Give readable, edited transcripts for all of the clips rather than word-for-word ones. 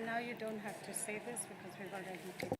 And now you don't have to say this because we've already.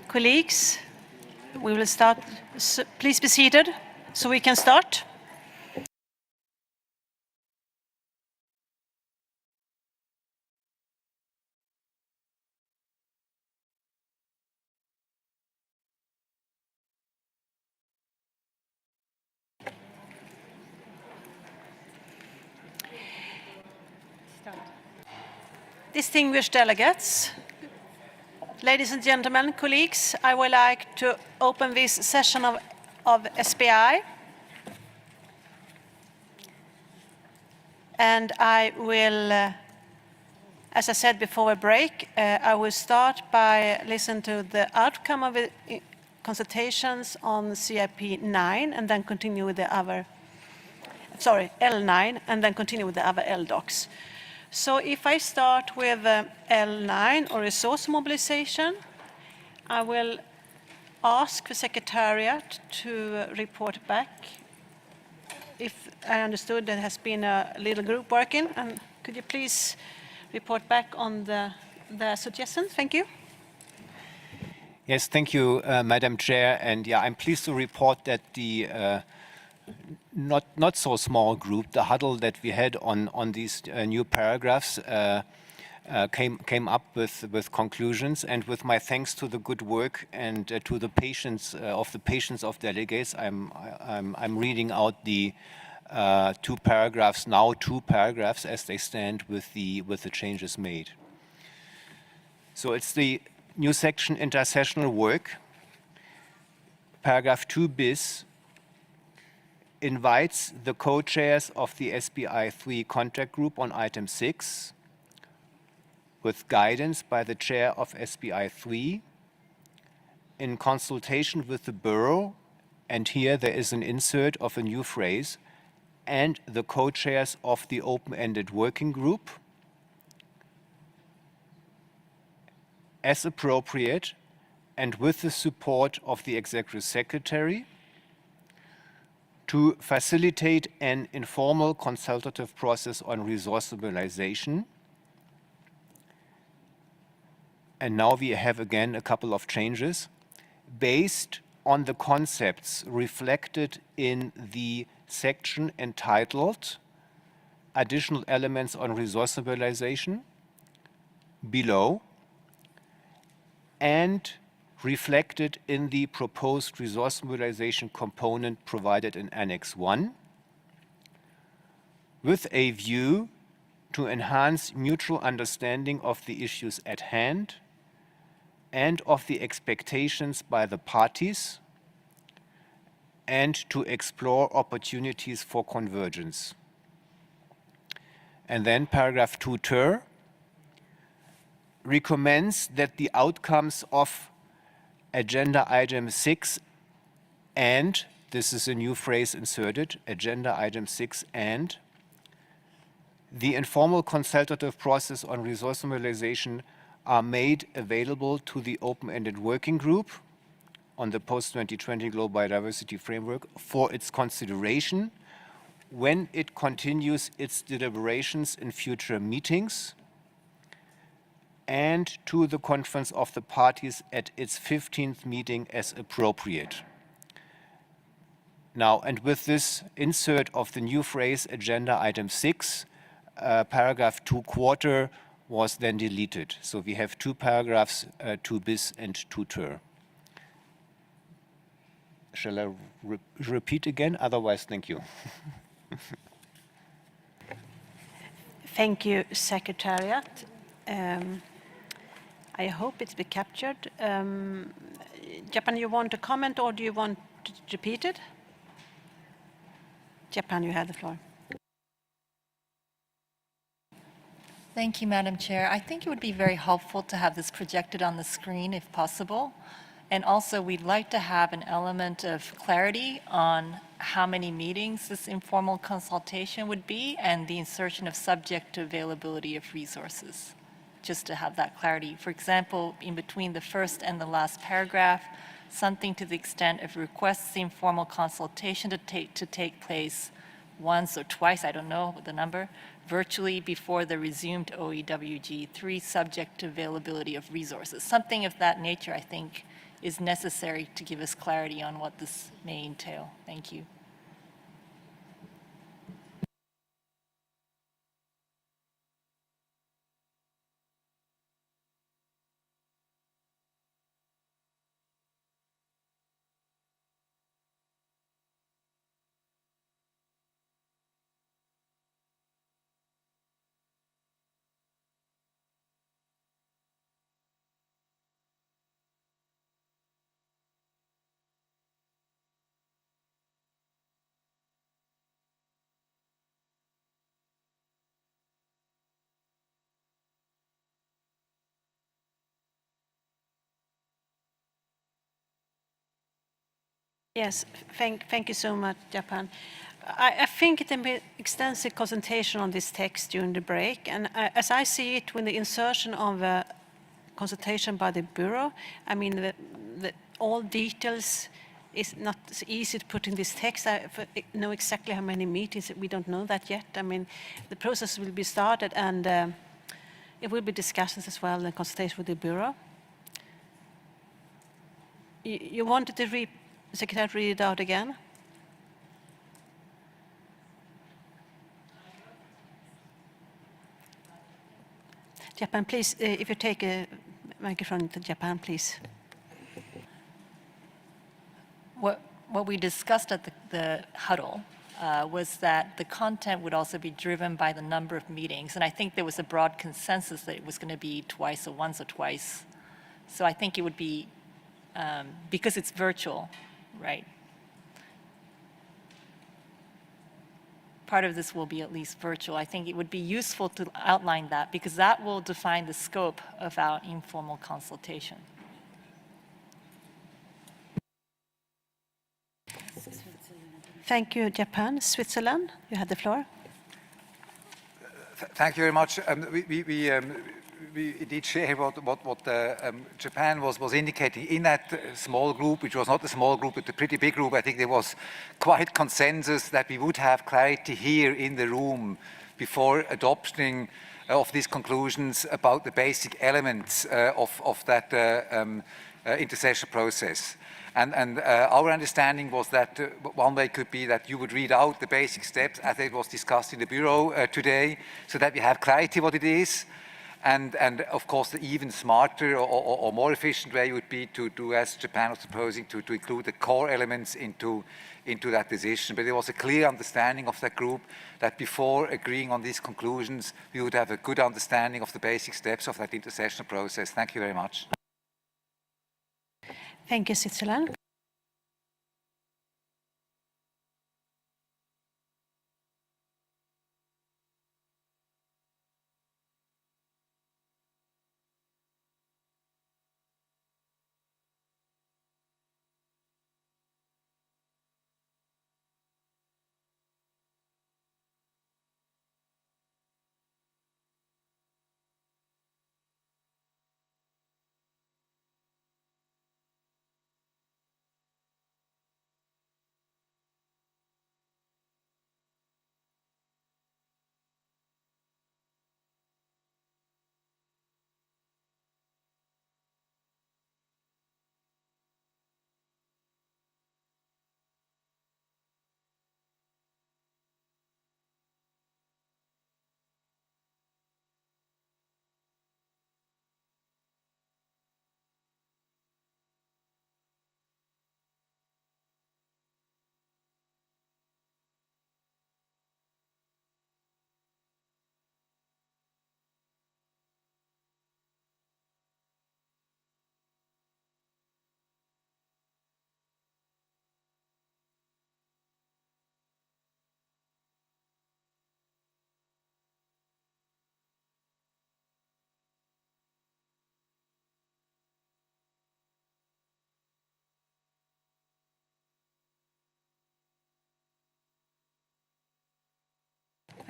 Colleagues, we will start. Please be seated so we can start. Distinguished delegates, ladies and gentlemen, colleagues, I would like to open this session of SBI. And I will, as I said before a break, I will start by listening to the outcome of the consultations on CIP9 and then continue with the other, L9, and then continue with the other LDocs. So if I start with L9, or resource mobilization, I will ask the Secretariat to report back. If I understood, there has been a little group working, and could you please report back on the suggestions? Thank you. Yes, thank you, Madam Chair. And yeah, I'm pleased to report that the not so small group, the huddle that we had on these new paragraphs, came up with conclusions. And with my thanks to the good work and to the patience of delegates, I'm reading out the two paragraphs as they stand with the changes made. So it's the new section intersessional work. Paragraph 2 bis invites the co-chairs of the SBI-3 contact group on item 6 with guidance by the chair of SBI-3 in consultation with the Bureau, and here there is an insert of a new phrase, and the co-chairs of the open-ended working group, as appropriate and with the support of the Executive Secretary, to facilitate an informal consultative process on resource mobilization. And now we have again a couple of changes based on the concepts reflected in the section entitled Additional Elements on Resource Mobilization below, and reflected in the proposed resource mobilization component provided in Annex 1, with a view to enhance mutual understanding of the issues at hand and of the expectations by the parties, and to explore opportunities for convergence. And then paragraph 2 ter recommends that the outcomes of agenda item 6 and, this is a new phrase inserted, agenda item 6 and, the informal consultative process on resource mobilization are made available to the open-ended working group on the post-2020 Global Biodiversity Framework for its consideration when it continues its deliberations in future meetings, and to the Conference of the Parties at its 15th meeting as appropriate. Now, and with this insert of the new phrase agenda item 6, paragraph 2 quarter was then deleted. So we have two paragraphs, 2 bis and 2 ter. Shall I repeat again? Otherwise, thank you. Thank you, Secretariat. I hope it's been captured. Japan, you want to comment or do you want to repeat it? Japan, you have the floor. Thank you, Madam Chair. I think it would be very helpful to have this projected on the screen if possible. And also, we'd like to have an element of clarity on how many meetings this informal consultation would be and the insertion of subject to availability of resources, just to have that clarity. For example, in between the first and the last paragraph, something to the extent of requests the informal consultation to take place once or twice, I don't know the number, virtually before the resumed OEWG3 subject to availability of resources. Something of that nature, I think, is necessary to give us clarity on what this may entail. Thank you. Yes, thank you so much, Japan. I think it has been extensive consultation on this text during the break, and as I see it, with the insertion of a consultation by the Bureau, I mean, all details is not so easy to put in this text. I know exactly how many meetings, we don't know that yet. I mean, the process will be started, and it will be discussions as well and consultation with the Bureau. You wanted to Secretary, read it out again? Japan, please, if you take a microphone to Japan, please. What we discussed at the huddle was that the content would also be driven by the number of meetings. And I think there was a broad consensus that it was going to be twice or once or twice. So I think it would be, because it's virtual, right? Part of this will be at least virtual. I think it would be useful to outline that because that will define the scope of our informal consultation. Thank you, Japan. Switzerland, you had the floor. Thank you very much. We indeed share what Japan was indicating. In that small group, which was not a small group, but a pretty big group, I think there was quite consensus that we would have clarity here in the room before adopting of these conclusions about the basic elements of that intersession process. And our understanding was that one way could be that you would read out the basic steps as it was discussed in the Bureau today, so that we have clarity what it is. And of course, the even smarter or more efficient way would be to do as Japan was proposing, to include the core elements into that decision. But there was a clear understanding of that group that before agreeing on these conclusions, we would have a good understanding of the basic steps of that intersessional process. Thank you very much. Thank you, Switzerland.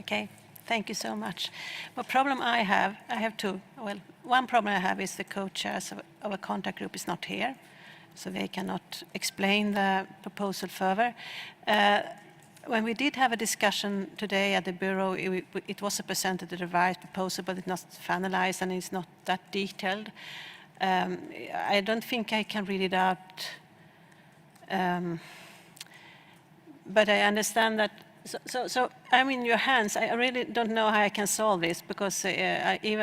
Okay, thank you so much. What problem I have two. Well, one problem I have is the co-chairs of a contact group is not here, so they cannot explain the proposal further. When we did have a discussion today at the Bureau, it was presented the revised proposal, but it's not finalized and it's not that detailed. I don't think I can read it out, but I understand that. So I'm in your hands. I really don't know how I can solve this, because either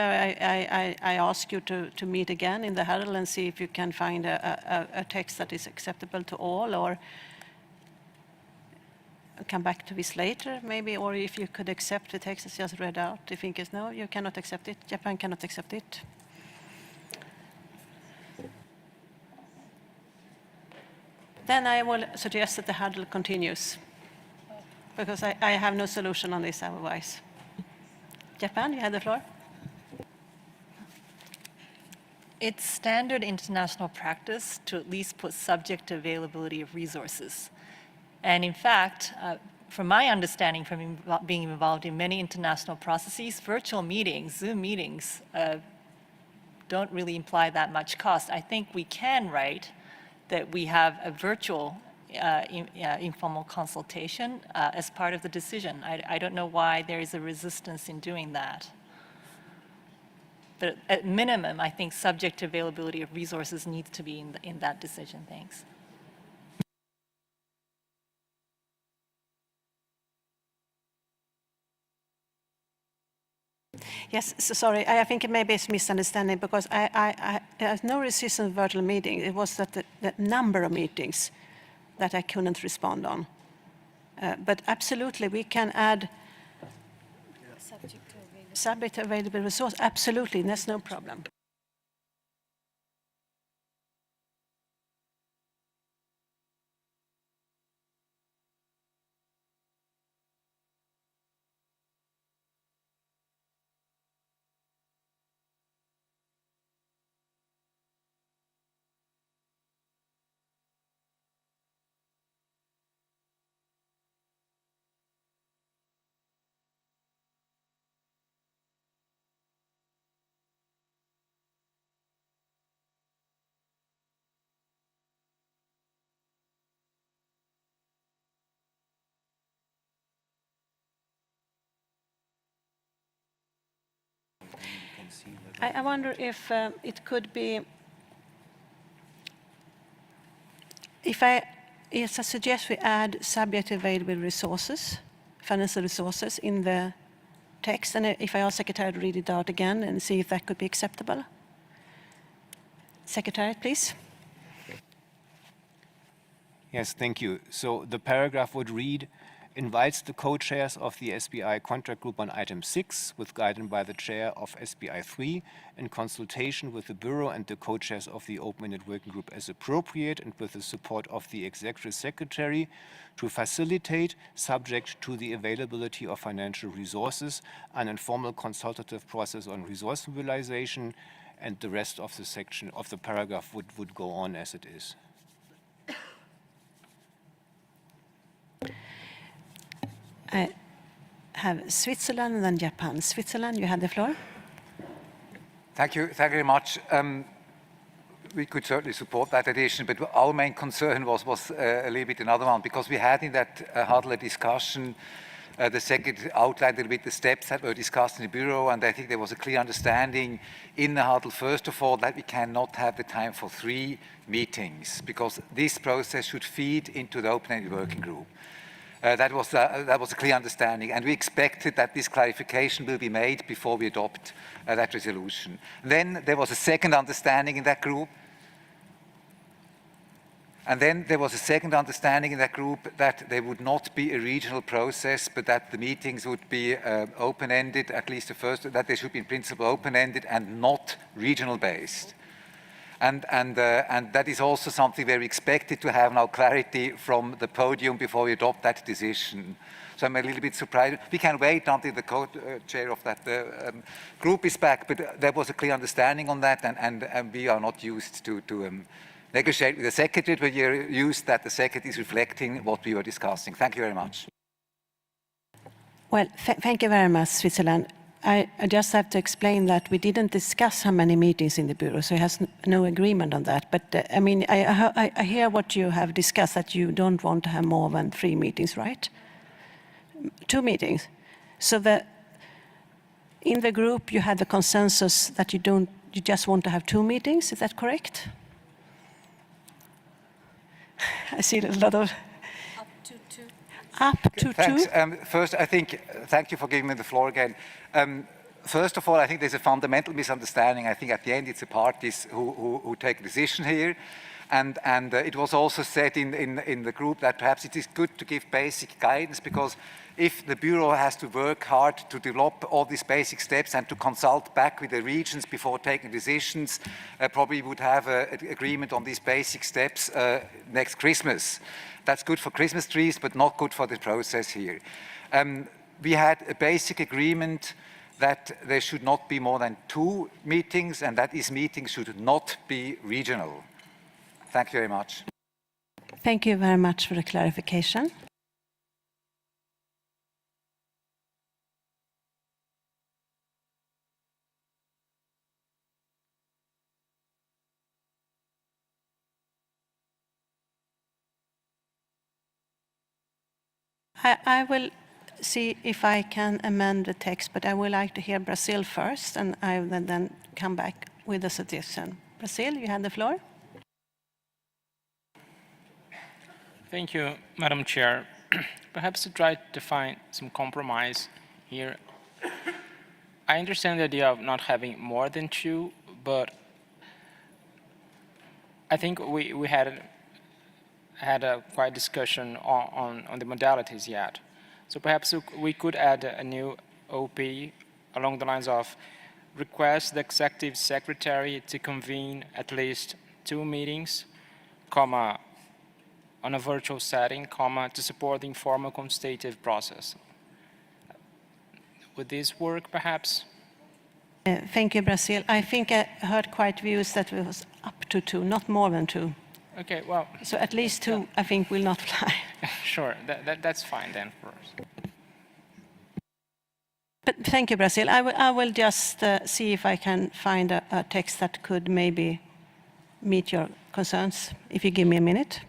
I ask you to meet again in the huddle and see if you can find a text that is acceptable to all, or come back to this later, maybe, or if you could accept the text that's just read out. The thing is, no, you cannot accept it. Japan cannot accept it. Then I will suggest that the huddle continues, because I have no solution on this otherwise. Japan, you have the floor. It's standard international practice to at least put subject to availability of resources. And in fact, from my understanding from being involved in many international processes, virtual meetings, Zoom meetings, don't really imply that much cost. I think we can write that we have a virtual informal consultation as part of the decision. I don't know why there is a resistance in doing that. But at minimum, I think subject to availability of resources needs to be in that decision. Thanks. Yes, so sorry, I think it may be a misunderstanding, because I have no resistance to virtual meeting. It was that the number of meetings that I couldn't respond on. But absolutely, we can add subject to available resource. Absolutely, that's no problem. I wonder if it could be, yes, I suggest we add subject to available resources, financial resources, in the text, and if I ask Secretary to read it out again and see if that could be acceptable. Secretary, please. Yes, thank you. So the paragraph would read, invites the co-chairs of the SBI contract group on item 6, with guidance by the chair of SBI-3, in consultation with the Bureau and the co-chairs of the open-ended working group as appropriate, and with the support of the Executive Secretary, to facilitate, subject to the availability of financial resources, an informal consultative process on resource mobilization, and the rest of the section of the paragraph would go on as it is. I have Switzerland and then Japan. Switzerland, you have the floor. Thank you very much. We could certainly support that addition, but our main concern was a little bit another one, because we had in that huddle a discussion. The second outlined a little bit the steps that were discussed in the Bureau, and I think there was a clear understanding in the huddle, first of all, that we cannot have the time for 3 meetings, because this process should feed into the open-ended working group. That was a clear understanding, and we expected that this clarification will be made before we adopt that resolution. Then there was a second understanding in that group, that there would not be a regional process, but that the meetings would be open-ended, at least the first, that they should be in principle open-ended and not regional-based. And that is also something where we expected to have now clarity from the podium before we adopt that decision. So I'm a little bit surprised. We can wait until the co-chair of that group is back, but there was a clear understanding on that, and we are not used to negotiate with the secretary, but you're used that the secretary is reflecting what we were discussing. Thank you very much. Well, thank you very much, Switzerland. I just have to explain that we didn't discuss how many meetings in the Bureau, so it has no agreement on that. But I mean, I hear what you have discussed, that you don't want to have more than 3 meetings, right? 2 meetings. So in the group, you had the consensus that you just want to have 2 meetings. Is that correct? I see a lot of... Up to 2. Up to 2? Thanks. First, I think, thank you for giving me the floor again. First of all, I think there's a fundamental misunderstanding. I think at the end it's the parties who take a decision here. And it was also said in the group that perhaps it is good to give basic guidance, because if the Bureau has to work hard to develop all these basic steps and to consult back with the regions before taking decisions, probably would have an agreement on these basic steps next Christmas. That's good for Christmas trees, but not good for the process here. We had a basic agreement that there should not be more than 2 meetings, and that these meetings should not be regional. Thank you very much. Thank you very much for the clarification. I will see if I can amend the text, but I would like to hear Brazil first, and I will then come back with a suggestion. Brazil, you have the floor. Thank you, Madam Chair. Perhaps to try to find some compromise here. I understand the idea of not having more than 2, but I think we had a quite discussion on the modalities yet. So perhaps we could add a new OP along the lines of request the Executive Secretary to convene at least 2 meetings, comma, on a virtual setting, comma, to support the informal consultative process. Would this work, perhaps? Thank you, Brazil. I think I heard quite views that it was up to 2, not more than 2. Okay, well. So at least 2, I think, will not fly. Sure, that's fine then for us. But thank you, Brazil. I will just see if I can find a text that could maybe meet your concerns, if you give me a minute.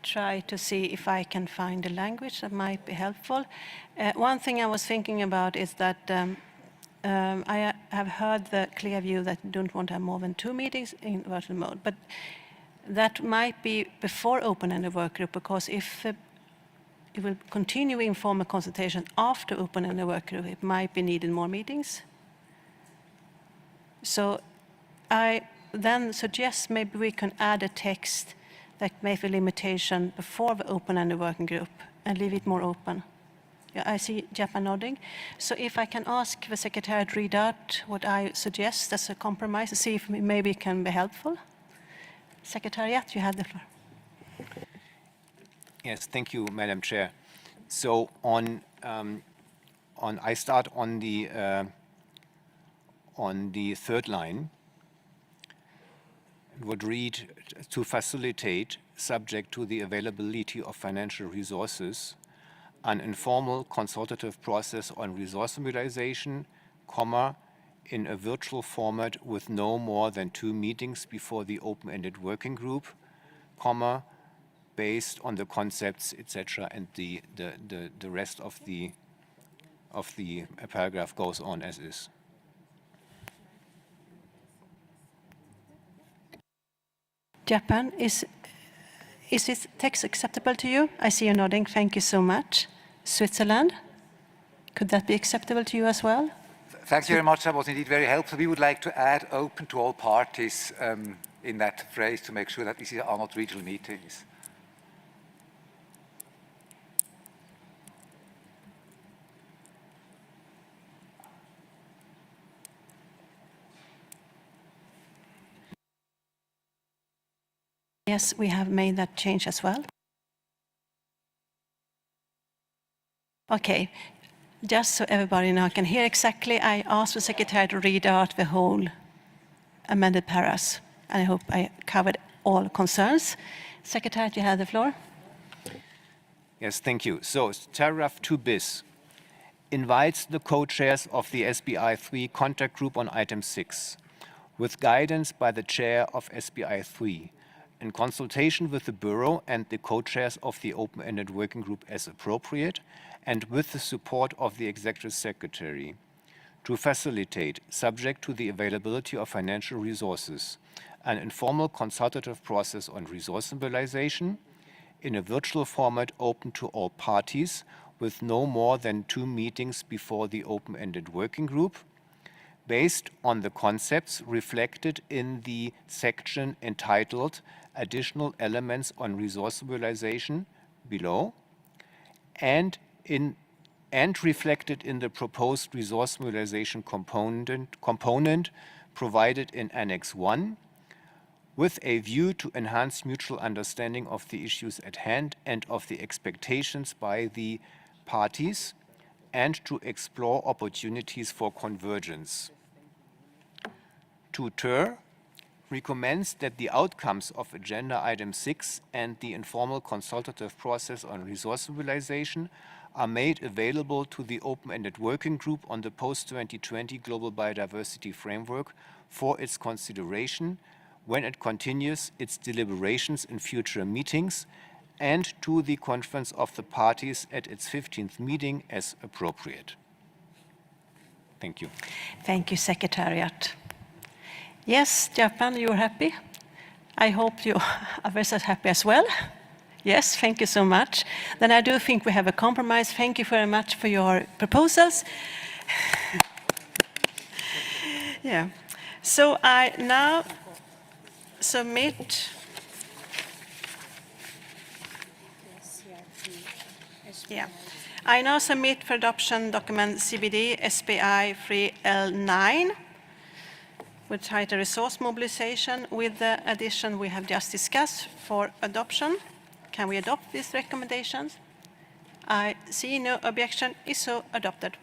try to see if I can find a language that might be helpful. One thing I was thinking about is that I have heard the clear view that you don't want to have more than 2 meetings in virtual mode, but that might be before open-ended work group, because if it will continue informal consultation after open-ended work group, it might be needed more meetings. So I then suggest maybe we can add a text that makes a limitation before the open-ended working group and leave it more open. Yeah, I see Japan nodding. So if I can ask the secretary to read out what I suggest as a compromise, and see if maybe it can be helpful. Secretariat, you have the floor. Yes, thank you, Madam Chair. So I start on the third line. It would read, to facilitate, subject to the availability of financial resources, an informal consultative process on resource mobilization, comma, in a virtual format with no more than 2 meetings before the open-ended working group, comma, based on the concepts, etc., and the rest of the paragraph goes on as is. Japan, is this text acceptable to you? I see you nodding. Thank you so much. Switzerland, could that be acceptable to you as well? Thank you very much. That was indeed very helpful. We would like to add open to all parties in that phrase to make sure that these are not regional meetings. Yes, we have made that change as well. Okay, just so everybody now can hear exactly, I asked the secretary to read out the whole amended paras. I hope I covered all concerns. Secretary, you have the floor. Yes, thank you. So, paragraph 2 bis invites the co-chairs of the SBI-3 contact group on item 6, with guidance by the chair of SBI-3, in consultation with the Bureau and the co-chairs of the open-ended working group as appropriate, and with the support of the Executive Secretary, to facilitate, subject to the availability of financial resources, an informal consultative process on resource mobilization in a virtual format open to all parties with no more than 2 meetings before the open-ended working group, based on the concepts reflected in the section entitled Additional Elements on Resource Mobilization below, and reflected in the proposed resource mobilization component provided in Annex 1, with a view to enhance mutual understanding of the issues at hand and of the expectations by the parties, and to explore opportunities for convergence. Tutor recommends that the outcomes of agenda item 6 and the informal consultative process on resource mobilization are made available to the open-ended working group on the post-2020 Global Biodiversity Framework for its consideration when it continues its deliberations in future meetings, and to the conference of the parties at its 15th meeting as appropriate. Thank you. Thank you, Secretariat. Yes, Japan, you're happy? I hope you are very happy as well. Yes, thank you so much. Then I do think we have a compromise. Thank you very much for your proposals. Yeah. So I now submit I now submit for adoption document CBD SBI-3 L9 with title Resource Mobilization, with the addition we have just discussed for adoption. Can we adopt these recommendations? I see no objection. Is so adopted.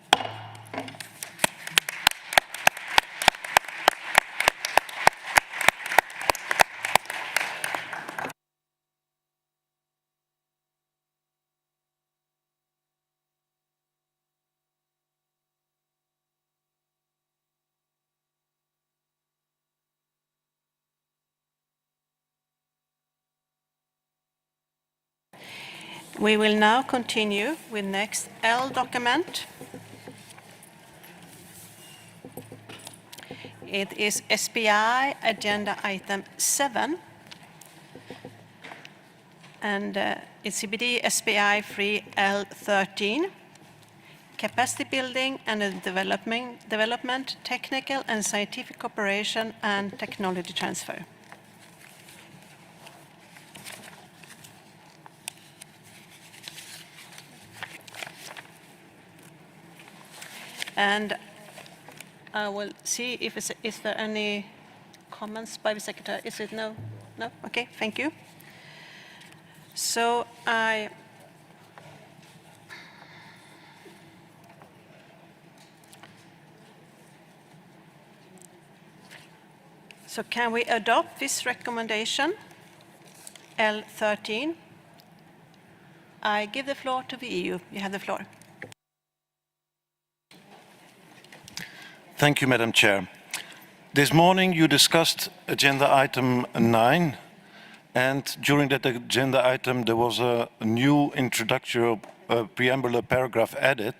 We will now continue with next L document. It is SBI agenda item 7. And it's CBD SBI-3 L13. Capacity building and development, technical and scientific cooperation and technology transfer. And I will see if is there any comments by the secretary. Is it no? No? Okay, thank you. So can we adopt this recommendation, L13? I give the floor to the EU. You have the floor. Thank you, Madam Chair. This morning you discussed agenda item 9, and during that agenda item there was a new introductory preamble paragraph added,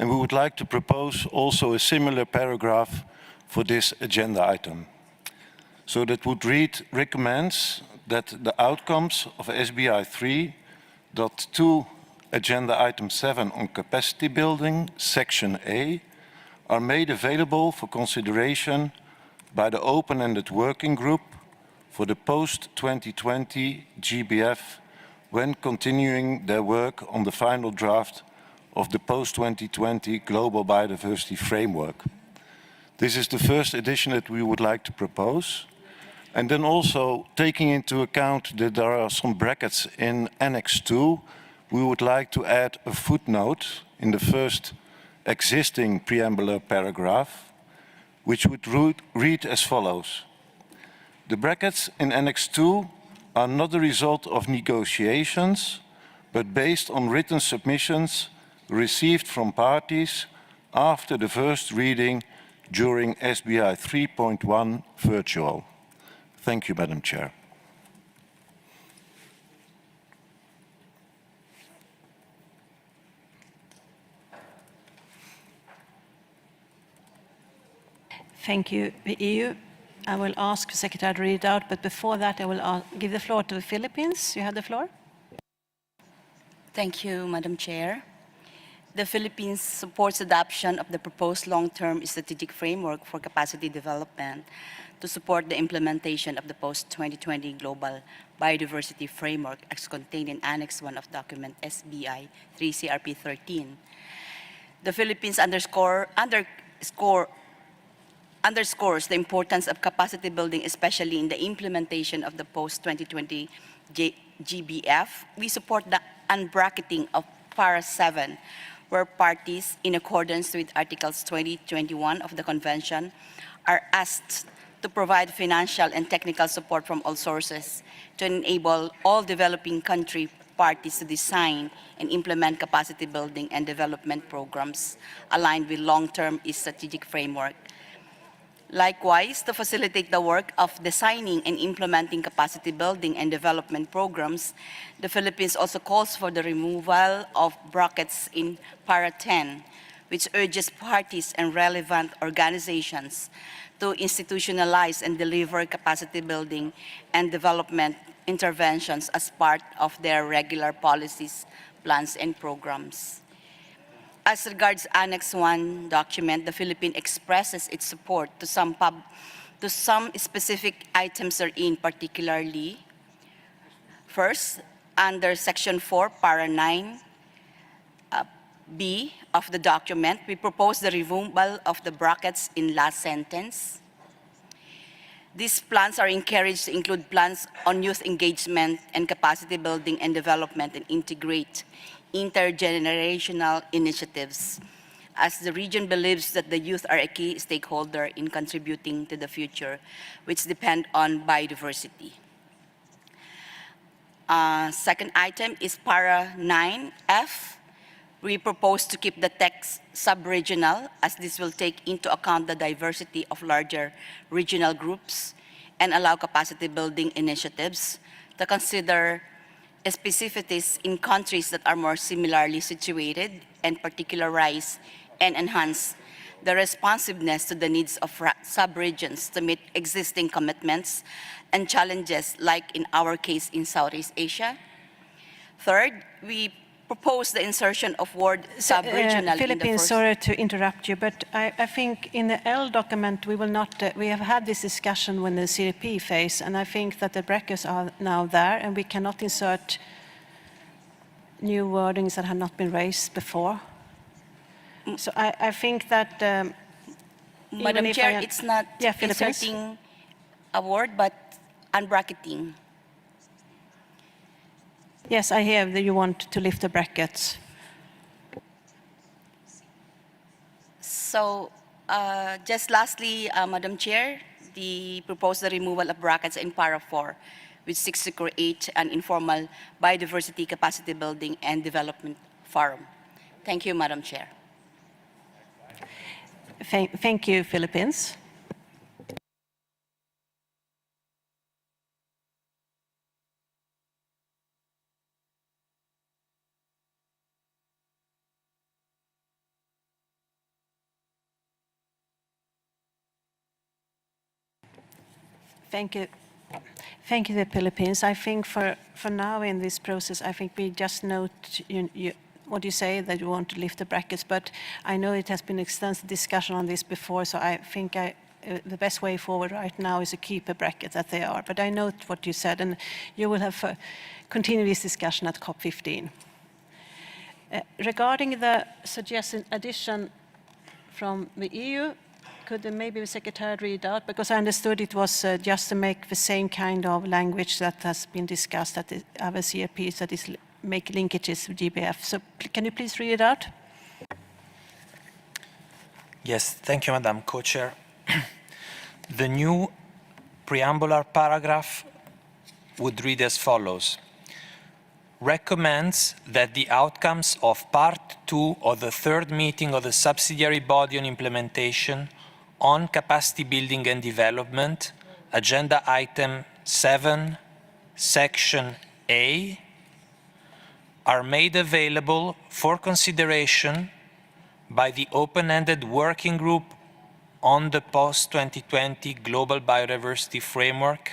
and we would like to propose also a similar paragraph for this agenda item. So that would read, recommends that the outcomes of SBI 3.2 agenda item 7 on capacity building, section A, are made available for consideration by the open-ended working group for the post-2020 GBF when continuing their work on the final draft of the post-2020 Global Biodiversity Framework. This is the first edition that we would like to propose. And then also, taking into account that there are some brackets in Annex 2, we would like to add a footnote in the first existing preambular paragraph, which would read as follows. The brackets in Annex 2 are not the result of negotiations, but based on written submissions received from parties after the first reading during SBI 3.1 virtual. Thank you, Madam Chair. Thank you, the EU. I will ask the Secretary to read it out, but before that I will give the floor to the Philippines. You have the floor. Thank you, Madam Chair. The Philippines supports adoption of the proposed long-term strategic framework for capacity development to support the implementation of the post-2020 Global Biodiversity Framework as contained in Annex 1 of document SBI-3 CRP 13. The Philippines underscores the importance of capacity building, especially in the implementation of the post-2020 GBF. We support the unbracketing of Para 7, where parties, in accordance with Articles 20-21 of the Convention, are asked to provide financial and technical support from all sources to enable all developing country parties to design and implement capacity building and development programs aligned with long-term strategic framework. Likewise, to facilitate the work of designing and implementing capacity building and development programs, the Philippines also calls for the removal of brackets in Para 10, which urges parties and relevant organizations to institutionalize and deliver capacity building and development interventions as part of their regular policies, plans, and programs. As regards Annex 1 document, the Philippines expresses its support to some specific items therein, particularly, first, under Section 4, Para 9, B of the document, we propose the removal of the brackets in last sentence. These plans are encouraged to include plans on youth engagement and capacity building and development and integrate intergenerational initiatives, as the region believes that the youth are a key stakeholder in contributing to the future, which depend on biodiversity. Second item is Para 9F. We propose to keep the text sub-regional, as this will take into account the diversity of larger regional groups and allow capacity building initiatives to consider specificities in countries that are more similarly situated, and particularize and enhance the responsiveness to the needs of sub-regions to meet existing commitments and challenges, like in our case in Southeast Asia. Third, we propose the insertion of word sub-regional in the Philippines, first. sorry to interrupt you, but I think in the L document we will not, we have had this discussion when the CDP phase, and I think that the brackets are now there, and we cannot insert new wordings that have not been raised before. So I think that Madam if Chair, I- it's not Yeah, Philippines. inserting a word, but unbracketing. Yes, I hear that you want to lift the brackets. So, just lastly, Madam Chair, the proposed removal of brackets in para 4, which seeks to create an informal biodiversity capacity building and development forum. Thank you, Madam Chair. Thank you, Philippines. Thank you. Thank you, the Philippines. I think for now in this process, I think we just note what you say, that you want to lift the brackets, but I know it has been extensive discussion on this before, so I think the best way forward right now is to keep the brackets as they are. But I note what you said, and you will have continue this discussion at COP15. Regarding the suggested addition from the EU, could maybe the Secretary read out? Because I understood it was just to make the same kind of language that has been discussed at the other CRPs, that is make linkages with GBF. So can you please read it out? Yes, thank you, Madam Co-Chair. The new preambular paragraph would read as follows. Recommends that the outcomes of Part 2 of the third meeting of the subsidiary body on implementation on capacity building and development, agenda item 7, section A, are made available for consideration by the open-ended working group on the post-2020 Global Biodiversity Framework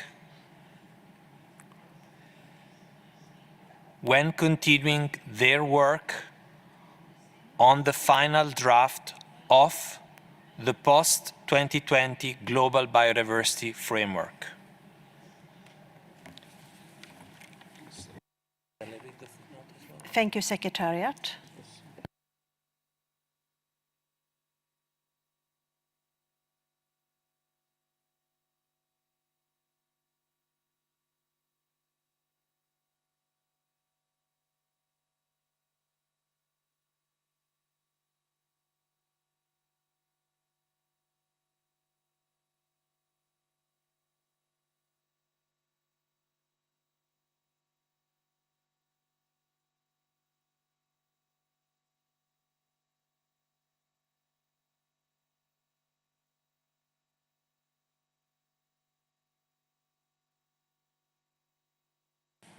when continuing their work on the final draft of the post-2020 Global Biodiversity Framework. Thank you, Secretariat.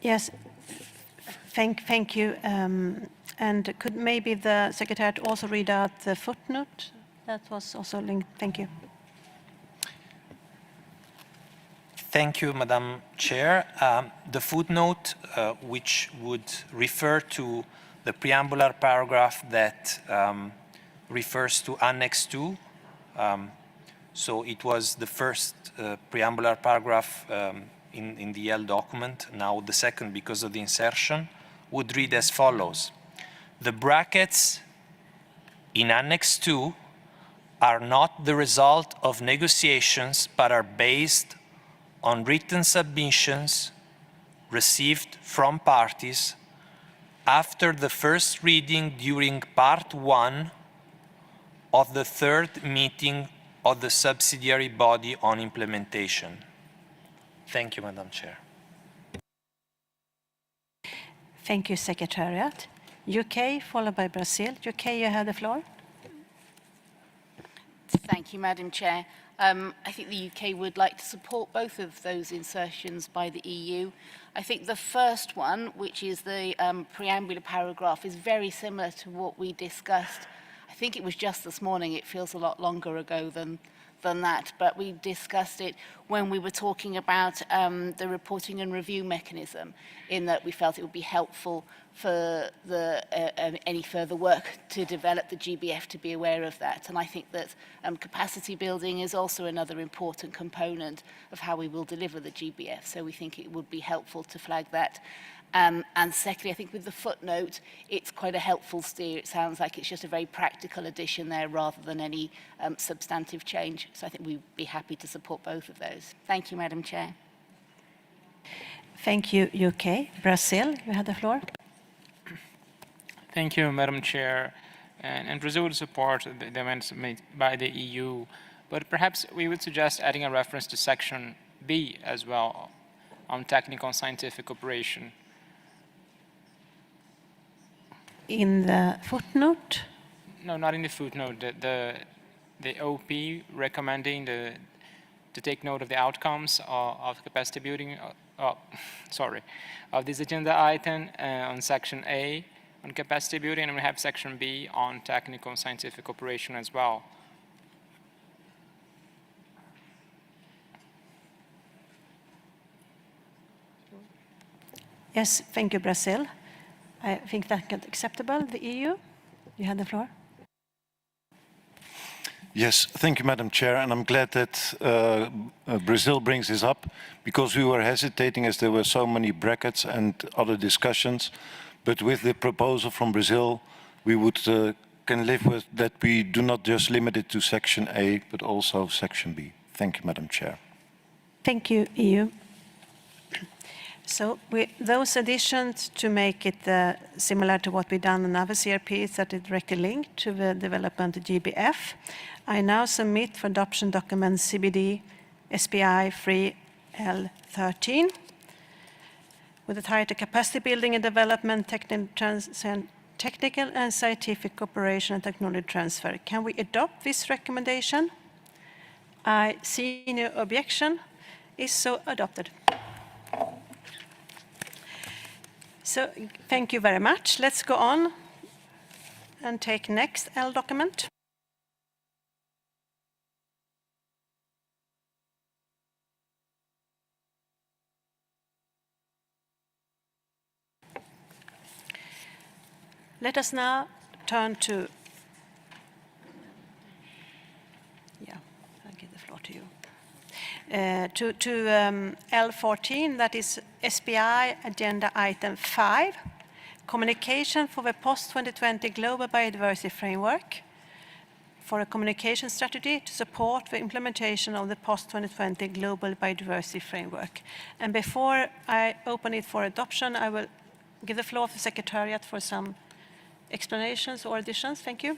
Yes, thank you. And could maybe the Secretariat also read out the footnote that was also linked? Thank you. Thank you, Madam Chair. The footnote, which would refer to the preambular paragraph that refers to Annex 2. So it was the first preambular paragraph in the L document, now the second because of the insertion, would read as follows. The brackets in Annex 2 are not the result of negotiations, but are based on written submissions received from parties after the first reading during Part 1 of the third meeting of the subsidiary body on implementation. Thank you, Madam Chair. Thank you, Secretariat. UK, followed by Brazil. UK, you have the floor. Thank you, Madam Chair. I think the UK would like to support both of those insertions by the EU. I think the first one, which is the preambular paragraph, is very similar to what we discussed. I think it was just this morning. It feels a lot longer ago than that, but we discussed it when we were talking about the reporting and review mechanism, in that we felt it would be helpful for any further work to develop the GBF to be aware of that. And I think that capacity building is also another important component of how we will deliver the GBF, so we think it would be helpful to flag that. And secondly, I think with the footnote, it's quite a helpful steer. It sounds like it's just a very practical addition there rather than any substantive change. So I think we'd be happy to support both of those. Thank you, Madam Chair. Thank you, UK. Brazil, you have the floor. Thank you, Madam Chair. And Brazil would support the amendments made by the EU, but perhaps we would suggest adding a reference to Section B as well on technical and scientific cooperation. In the footnote? No, not in the footnote. The OP recommending to take note of the outcomes of capacity building, of this agenda item on Section A on capacity building, and we have Section B on technical and scientific cooperation as well. Yes, thank you, Brazil. I think that's acceptable. The EU, you have the floor. Yes, thank you, Madam Chair, and I'm glad that Brazil brings this up, because we were hesitating as there were so many brackets and other discussions. But with the proposal from Brazil, we would can live with that. We do not just limit it to Section A, but also Section B. Thank you, Madam Chair. Thank you, EU. So with those additions to make it similar to what we've done in other CRPs that is directly linked to the development of GBF, I now submit for adoption document CBD SBI-3 L13 with the title Capacity Building and Development, Technical and Scientific Cooperation and Technology Transfer. Can we adopt this recommendation? I see no objection. Is so adopted. So thank you very much. Let's go on and take next L document. Let us now turn to, I'll give the floor to you. To L14, that is SBI Agenda Item 5, Communication for the Post-2020 Global Biodiversity Framework, for a communication strategy to support the implementation of the Post-2020 Global Biodiversity Framework. And before I open it for adoption, I will give the floor to the Secretariat for some explanations or additions. Thank you.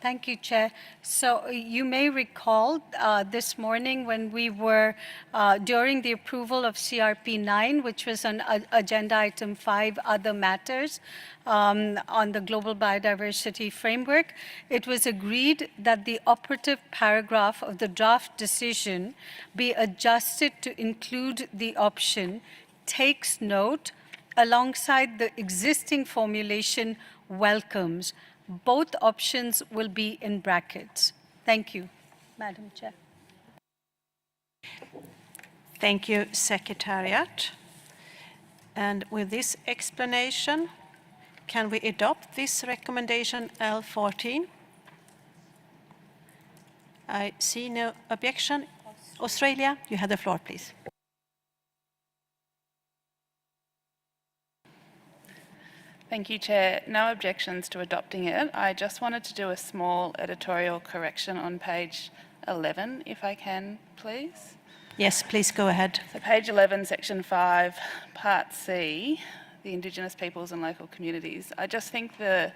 Thank you, Chair. So you may recall this morning when we were, during the approval of CRP 9, which was on Agenda Item 5, Other Matters, on the Global Biodiversity Framework, it was agreed that the operative paragraph of the draft decision be adjusted to include the option takes note alongside the existing formulation welcomes. Both options will be in brackets. Thank you, Madam Chair. Thank you, Secretariat. And with this explanation, can we adopt this recommendation L14? I see no objection. Australia, you have the floor, please. Thank you, Chair. No objections to adopting it. I just wanted to do a small editorial correction on page 11, if I can, please. Yes, please go ahead. So page 11, section 5, part C, the Indigenous peoples and local communities. I just think the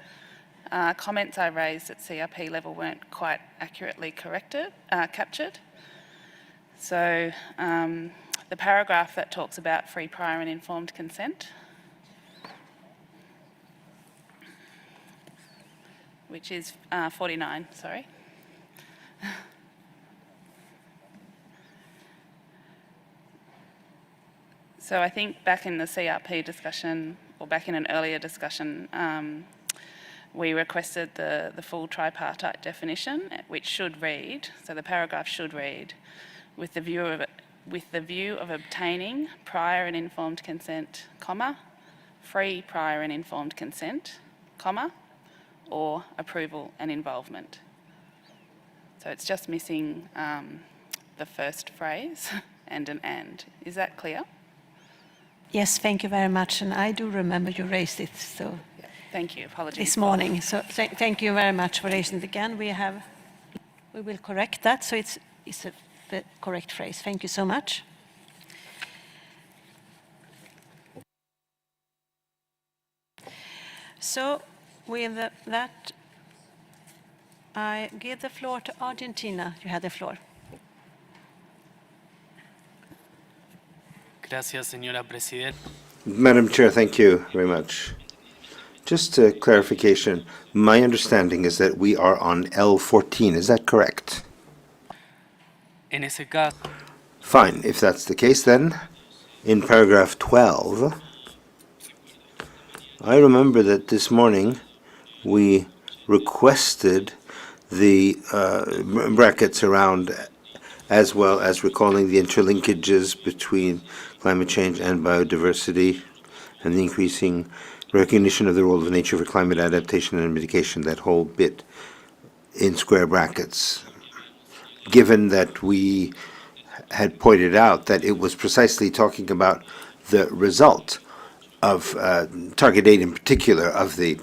comments I raised at CRP level weren't quite accurately captured. So the paragraph that talks about free, prior and informed consent, which is 49, sorry. So I think back in the CRP discussion, or back in an earlier discussion, we requested the full tripartite definition, which should read, so the paragraph should read, with the view of obtaining prior and informed consent, comma, free prior and informed consent, comma, or approval and involvement. So it's just missing the first phrase and an and. Is that clear? Yes, thank you very much. And I do remember you raised it Thank you. Apologies. this morning. So thank you very much for raising it again. We will correct that, so it's the correct phrase. Thank you so much. So with that, I give the floor to Argentina. You have the floor. Gracias, señora presidenta. Madam Chair, thank you very much. Just a clarification. My understanding is that we are on L14. Is that correct? En ese caso, Fine. If that's the case, then in paragraph 12, I remember that this morning we requested the brackets around, as well as recalling the interlinkages between climate change and biodiversity and the increasing recognition of the role of nature for climate adaptation and mitigation, that whole bit in square brackets. Given that we had pointed out that it was precisely talking about the result of target date in particular of the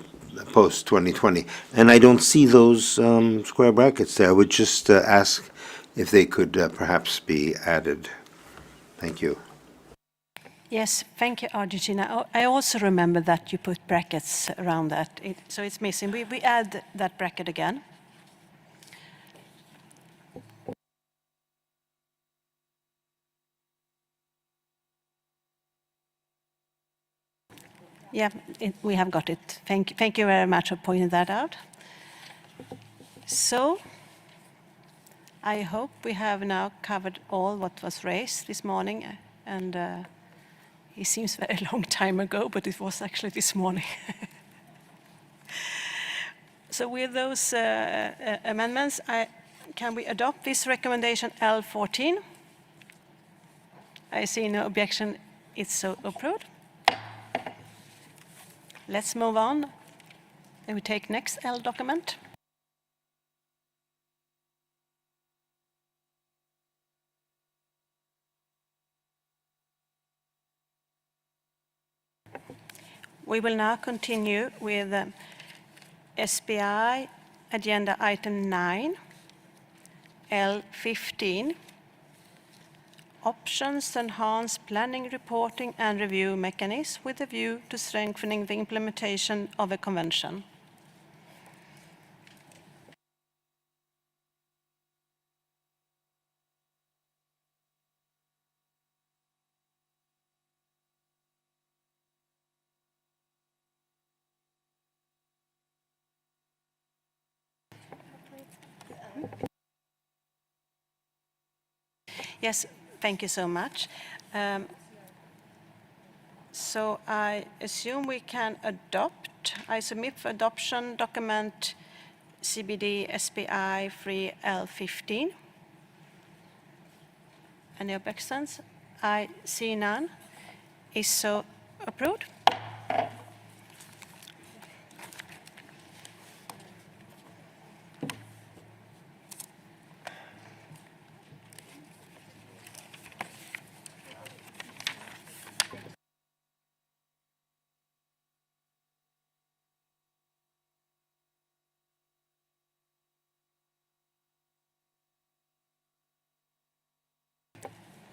post-2020, and I don't see those square brackets there. I would just ask if they could perhaps be added. Thank you. Yes, thank you, Argentina. I also remember that you put brackets around that, so it's missing. We add that bracket again. Yeah, we have got it. Thank you very much for pointing that out. So I hope we have now covered all what was raised this morning, and it seems a very long time ago, but it was actually this morning. So with those amendments, can we adopt this recommendation L14? I see no objection. It's so approved. Let's move on. And we take next L document. We will now continue with SBI agenda item 9, L15, options to enhance planning, reporting and review mechanisms with a view to strengthening the implementation of a convention. Yes, thank you so much. So I assume we can adopt. I submit for adoption document CBD-SBI-3 L15. Any objections? I see none. Is so approved.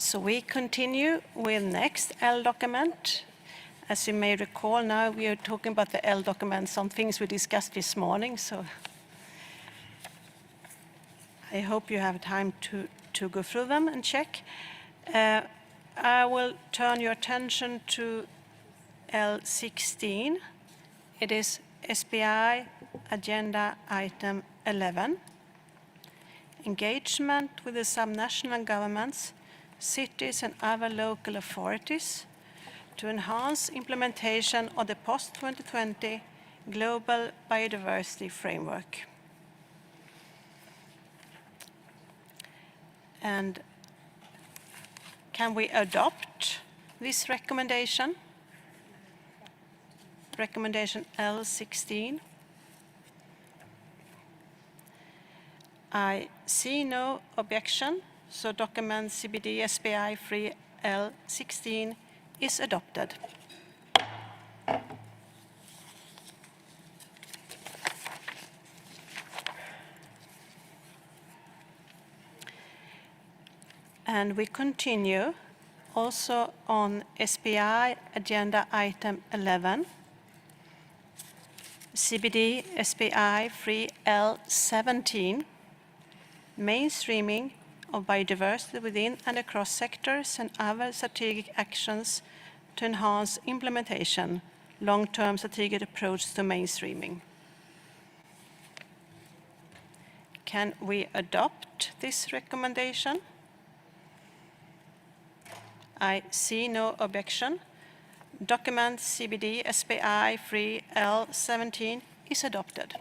So we continue with next L document. As you may recall, now we are talking about the L document, some things we discussed this morning. So I hope you have time to go through them and check. I will turn your attention to L16. It is SBI agenda item 11. Engagement with the subnational governments, cities and other local authorities to enhance implementation of the post-2020 Global Biodiversity Framework. And can we adopt this recommendation? Recommendation L16. I see no objection, so document CBD-SBI-3 L16 is adopted. And we continue also on SBI agenda item 11, CBD SBI-3 L17, mainstreaming of biodiversity within and across sectors and other strategic actions to enhance implementation, long-term strategic approach to mainstreaming. Can we adopt this recommendation? I see no objection. Document CBD SBI-3 L17 is adopted.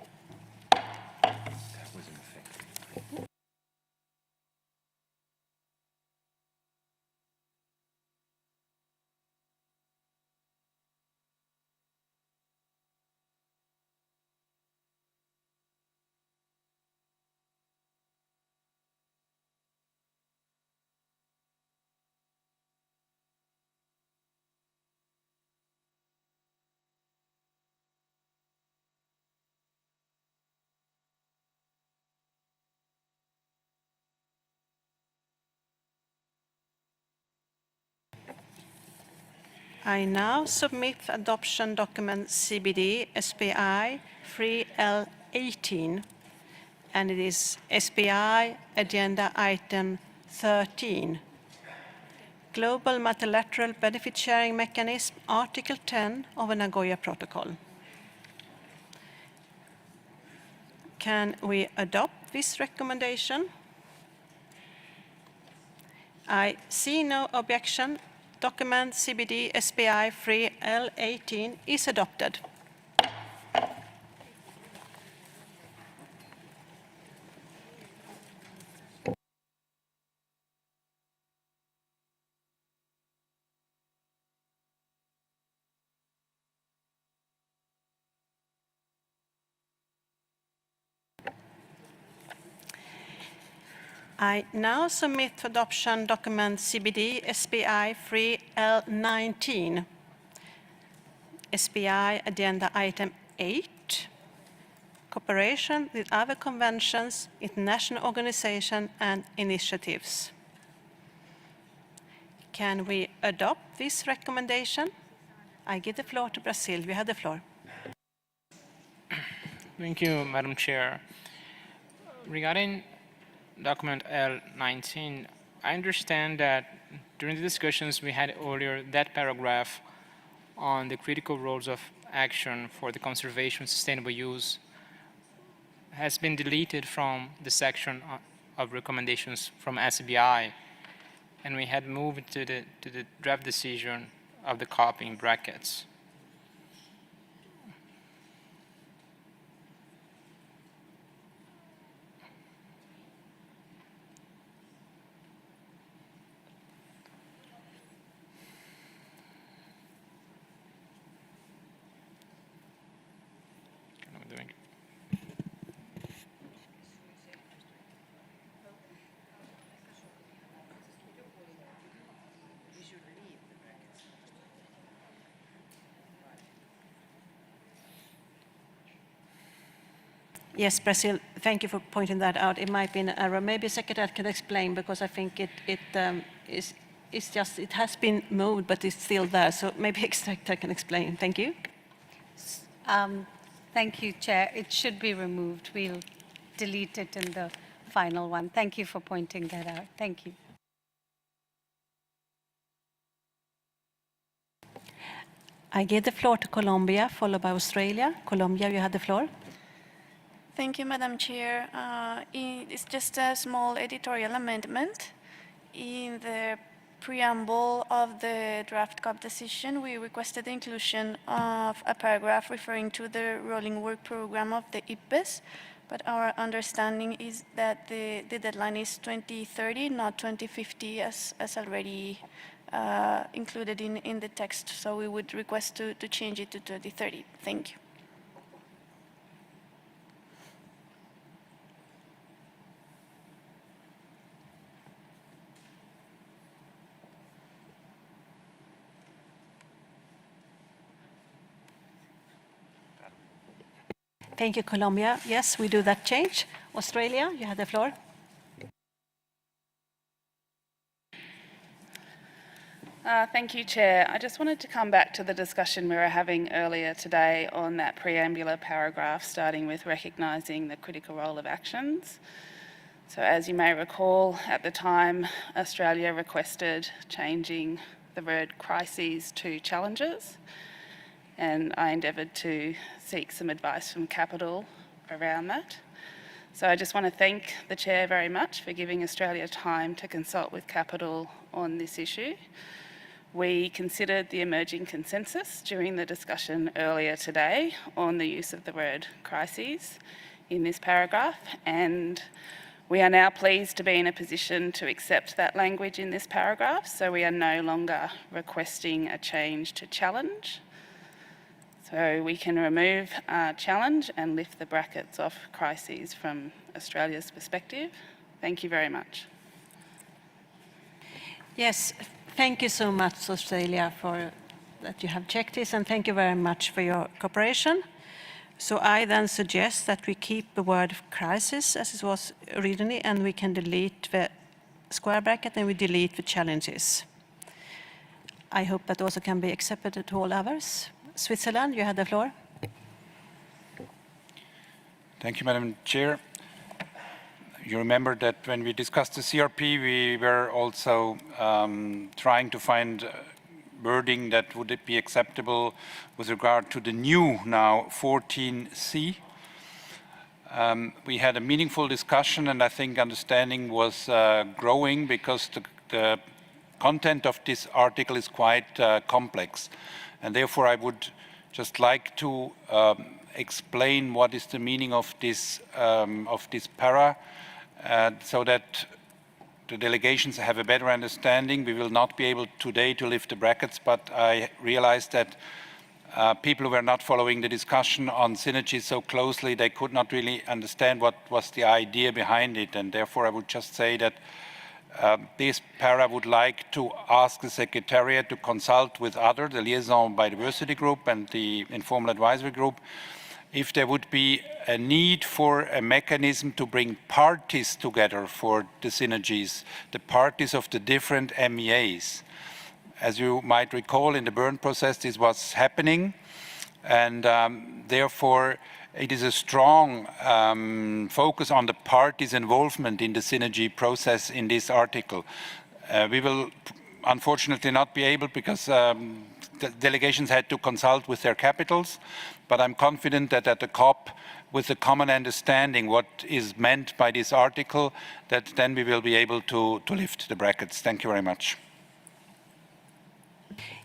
I now submit adoption document CBD SBI 3L18, and it is SBI agenda item 13, Global Multilateral Benefit Sharing Mechanism, Article 10 of the Nagoya Protocol. Can we adopt this recommendation? I see no objection. Document CBD SBI 3L18 is adopted. I now submit for adoption document CBD SBI 3L19, SBI agenda item 8, cooperation with other conventions, international organizations and initiatives. Can we adopt this recommendation? I give the floor to Brazil. You have the floor. Thank you, Madam Chair. Regarding document L19, I understand that during the discussions we had earlier, that paragraph on the critical roles of action for the conservation and sustainable use has been deleted from the section of recommendations from SBI, and we had moved to the draft decision of the copy in brackets. Yes, Brazil, thank you for pointing that out. It might be an error. Maybe Secretary can explain, because I think it's just, it has been moved, but it's still there. So maybe Secretary can explain. Thank you. Thank you, Chair. It should be removed. We'll delete it in the final one. Thank you for pointing that out. Thank you. I give the floor to Colombia, followed by Australia. Colombia, you have the floor. Thank you, Madam Chair. It's just a small editorial amendment. In the preamble of the draft COP decision, we requested the inclusion of a paragraph referring to the rolling work program of the IPES, but our understanding is that the deadline is 2030, not 2050, as already included in the text. So we would request to change it to 2030. Thank you. Thank you, Colombia. Yes, we do that change. Australia, you have the floor. Thank you, Chair. I just wanted to come back to the discussion we were having earlier today on that preambular paragraph, starting with recognising the critical role of actions. So as you may recall, at the time, Australia requested changing the word crises to challenges, and I endeavoured to seek some advice from Capital around that. So I just want to thank the Chair very much for giving Australia time to consult with Capital on this issue. We considered the emerging consensus during the discussion earlier today on the use of the word crises in this paragraph, and we are now pleased to be in a position to accept that language in this paragraph, so we are no longer requesting a change to challenge. So we can remove challenge and lift the brackets off crises from Australia's perspective. Thank you very much. Yes, thank you so much, Australia, for that you have checked this, and thank you very much for your cooperation. So I then suggest that we keep the word crisis as it was originally, and we can delete the square bracket and we delete the challenges. I hope that also can be accepted to all others. Switzerland, you have the floor. Thank you, Madam Chair. You remember that when we discussed the CRP, we were also trying to find wording that would be acceptable with regard to the new now 14C. We had a meaningful discussion, and I think understanding was growing because the content of this article is quite complex. And therefore, I would just like to explain what is the meaning of this para, so that the delegations have a better understanding. We will not be able today to lift the brackets, but I realized that people who were not following the discussion on synergies so closely, they could not really understand what was the idea behind it. And therefore, I would just say that this para would like to ask the Secretariat to consult with others, the Liaison Biodiversity Group and the Informal Advisory Group, if there would be a need for a mechanism to bring parties together for the synergies, the parties of the different MEAs. As you might recall, in the Bern process, this was happening, and therefore it is a strong focus on the parties' involvement in the synergy process in this article. We will unfortunately not be able, because the delegations had to consult with their capitals, but I'm confident that at the COP, with a common understanding what is meant by this article, that then we will be able to lift the brackets. Thank you very much.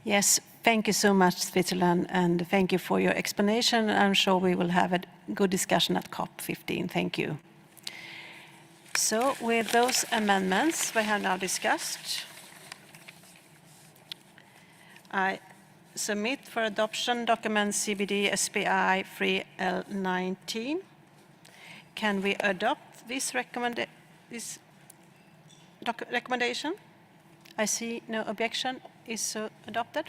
Yes, thank you so much, Switzerland, and thank you for your explanation. I'm sure we will have a good discussion at COP15. Thank you. So with those amendments we have now discussed, I submit for adoption document CBD-SBI-3 L19. Can we adopt this recommendation? I see no objection. Is so adopted.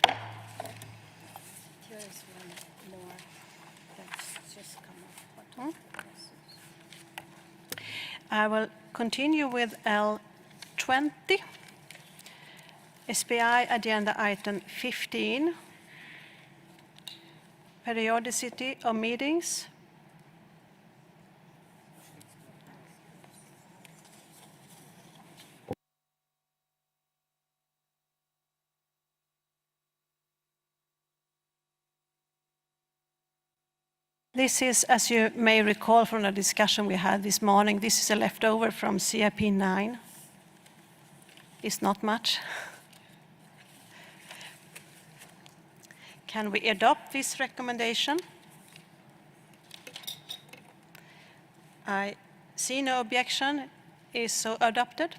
Here is one more that's just come up. I will continue with L20. SBI agenda item 15. Periodicity of meetings. This is, as you may recall from the discussion we had this morning, this is a leftover from CIP 9. It's not much. Can we adopt this recommendation? I see no objection. Is so adopted.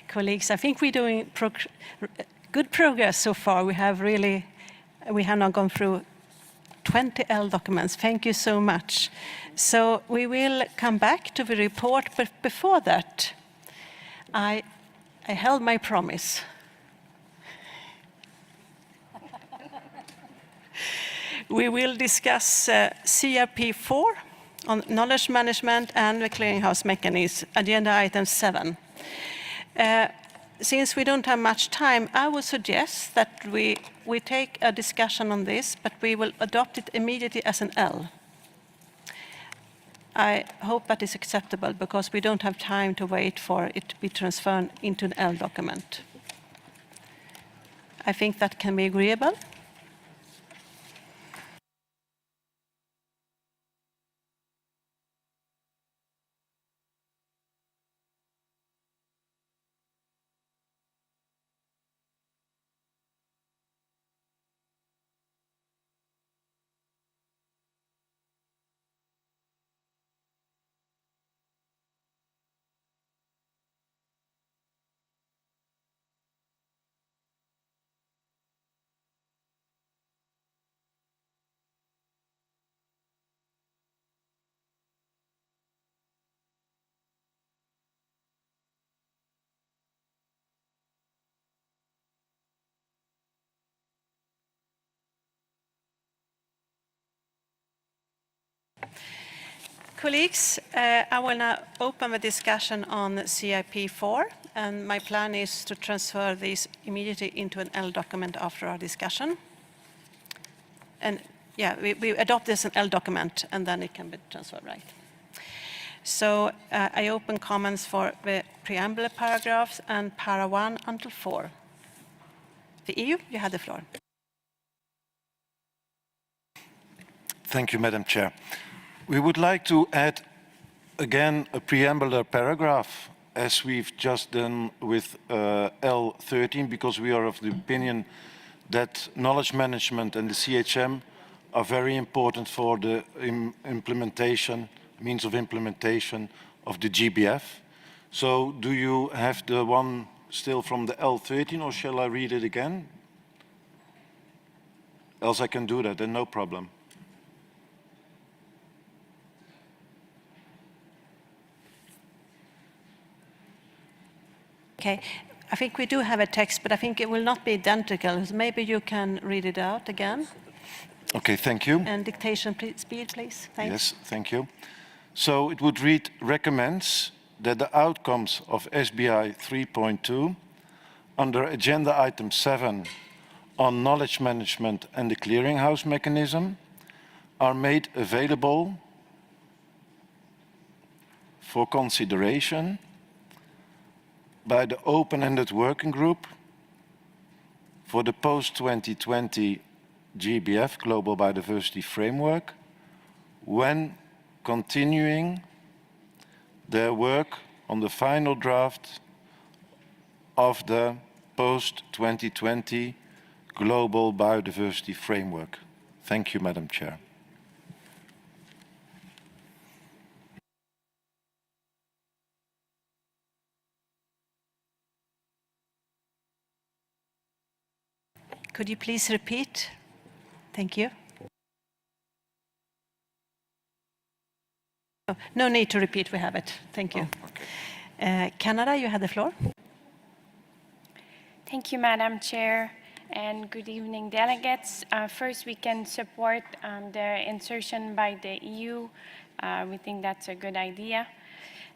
Colleagues, I think we're doing good progress so far. We have now gone through 20 L documents. Thank you so much. So we will come back to the report, but before that, I held my promise. We will discuss CRP4 on knowledge management and the clearinghouse mechanism, agenda item 7. Since we don't have much time, I would suggest that we take a discussion on this, but we will adopt it immediately as an L. I hope that is acceptable because we don't have time to wait for it to be transferred into an L document. I think that can be agreeable. Colleagues, I will now open the discussion on CIP4, and my plan is to transfer these immediately into an L document after our discussion. And yeah, we adopt this as an L document, and then it can be transferred, right? So I open comments for the preamble paragraphs and para 1 until 4. The EU, you have the floor. Thank you, Madam Chair. We would like to add again a preambular paragraph as we've just done with L13 because we are of the opinion that knowledge management and the CHM are very important for the means of implementation of the GBF. So do you have the one still from the L13 or shall I read it again? Else I can do that, then no problem. Okay, I think we do have a text, but I think it will not be identical. Maybe you can read it out again. Okay, thank you. And dictation speed, please. Thanks. Yes, thank you. So it would read, recommends that the outcomes of SBI 3.2 under agenda item 7 on knowledge management and the clearinghouse mechanism are made available for consideration by the open-ended working group for the post-2020 GBF, Global Biodiversity Framework, when continuing their work on the final draft of the post-2020 Global Biodiversity Framework. Thank you, Madam Chair. Could you please repeat? Thank you. Oh, no need to repeat, we have it. Thank you. Oh, okay. Canada, you have the floor. Thank you, Madam Chair. and good evening, delegates. First, we can support the insertion by the EU. We think that's a good idea.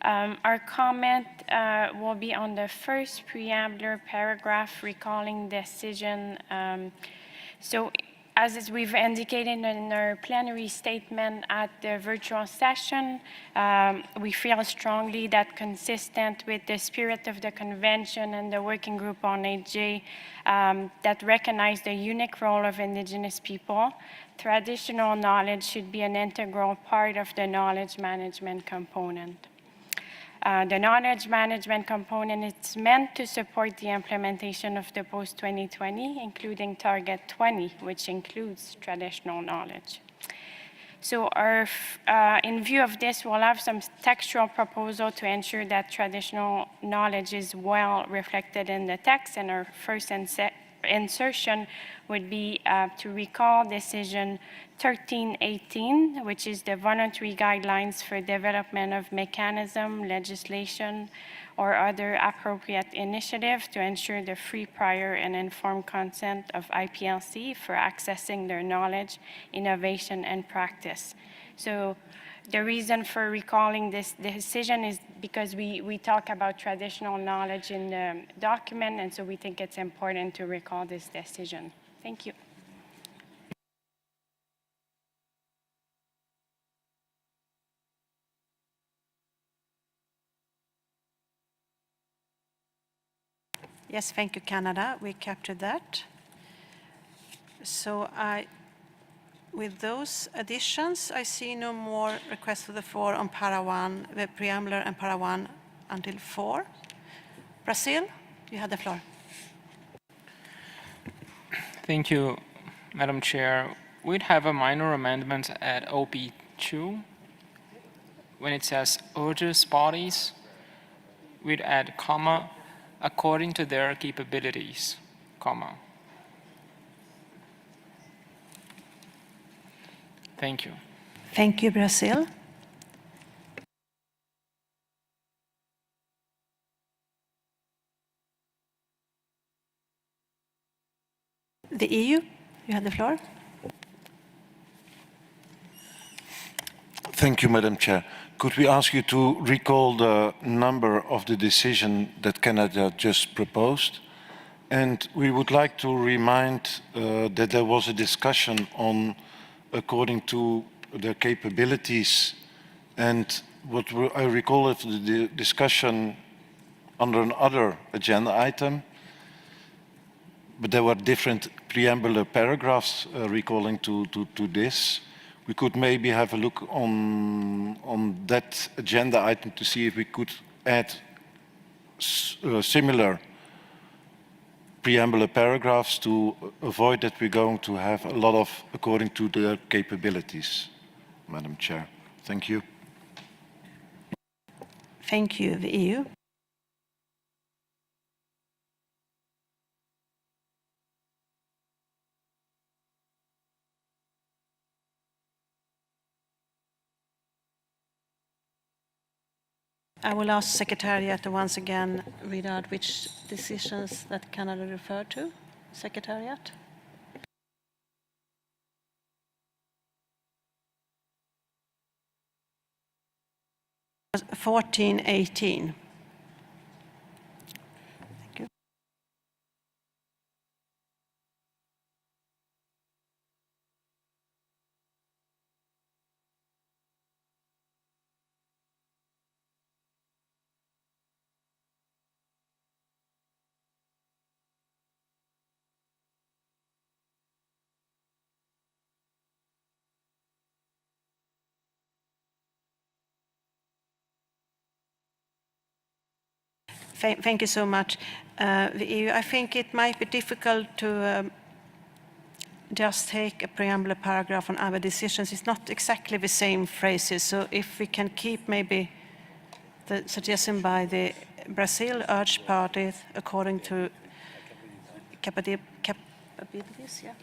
Our comment will be on the first preambular paragraph recalling decision. So as we've indicated in our plenary statement at the virtual session, we feel strongly that consistent with the spirit of the convention and the working group on AJ that recognize the unique role of Indigenous people, traditional knowledge should be an integral part of the knowledge management component. The knowledge management component is meant to support the implementation of the post-2020, including Target 20, which includes traditional knowledge. So in view of this, we'll have some textual proposal to ensure that traditional knowledge is well reflected in the text, and our first insertion would be to recall decision 1318, which is the voluntary guidelines for development of mechanism, legislation, or other appropriate initiative to ensure the free, prior, and informed consent of IPLC for accessing their knowledge, innovation, and practice. So the reason for recalling this decision is because we talk about traditional knowledge in the document, and so we think it's important to recall this decision. Thank you. Yes, thank you, Canada. We captured that. So with those additions, I see no more requests for the floor on para 1, the preambular and para 1 until 4. Brazil, you have the floor. Thank you, Madam Chair. We'd have a minor amendment at OP2. When it says urges bodies, we'd add comma, according to their capabilities, comma. Thank you. Thank you, Brazil. The EU, you have the floor. Thank you, Madam Chair. Could we ask you to recall the number of the decision that Canada just proposed? And we would like to remind that there was a discussion on according to their capabilities, and what I recall it the discussion under another agenda item, but there were different preambular paragraphs recalling to this. We could maybe have a look on that agenda item to see if we could add similar preambular paragraphs to avoid that we're going to have a lot of according to their capabilities, Madam Chair. Thank you. Thank you, the EU. I will ask Secretariat to once again read out which decisions that Canada referred to. Secretariat. It was 1418. Thank you. Thank you so much. The EU, I think it might be difficult to just take a preambular paragraph on our decisions. It's not exactly the same phrases, so if we can keep maybe the suggestion by the Brazil urged parties according to capabilities, yeah.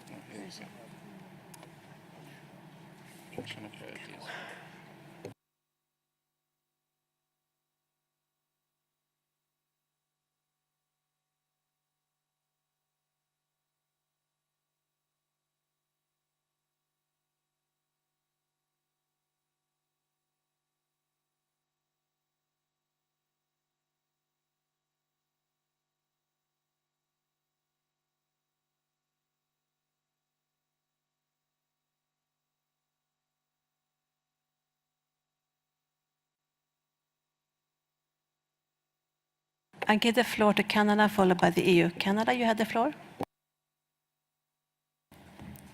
I give the floor to Canada, followed by the EU. Canada, you had the floor.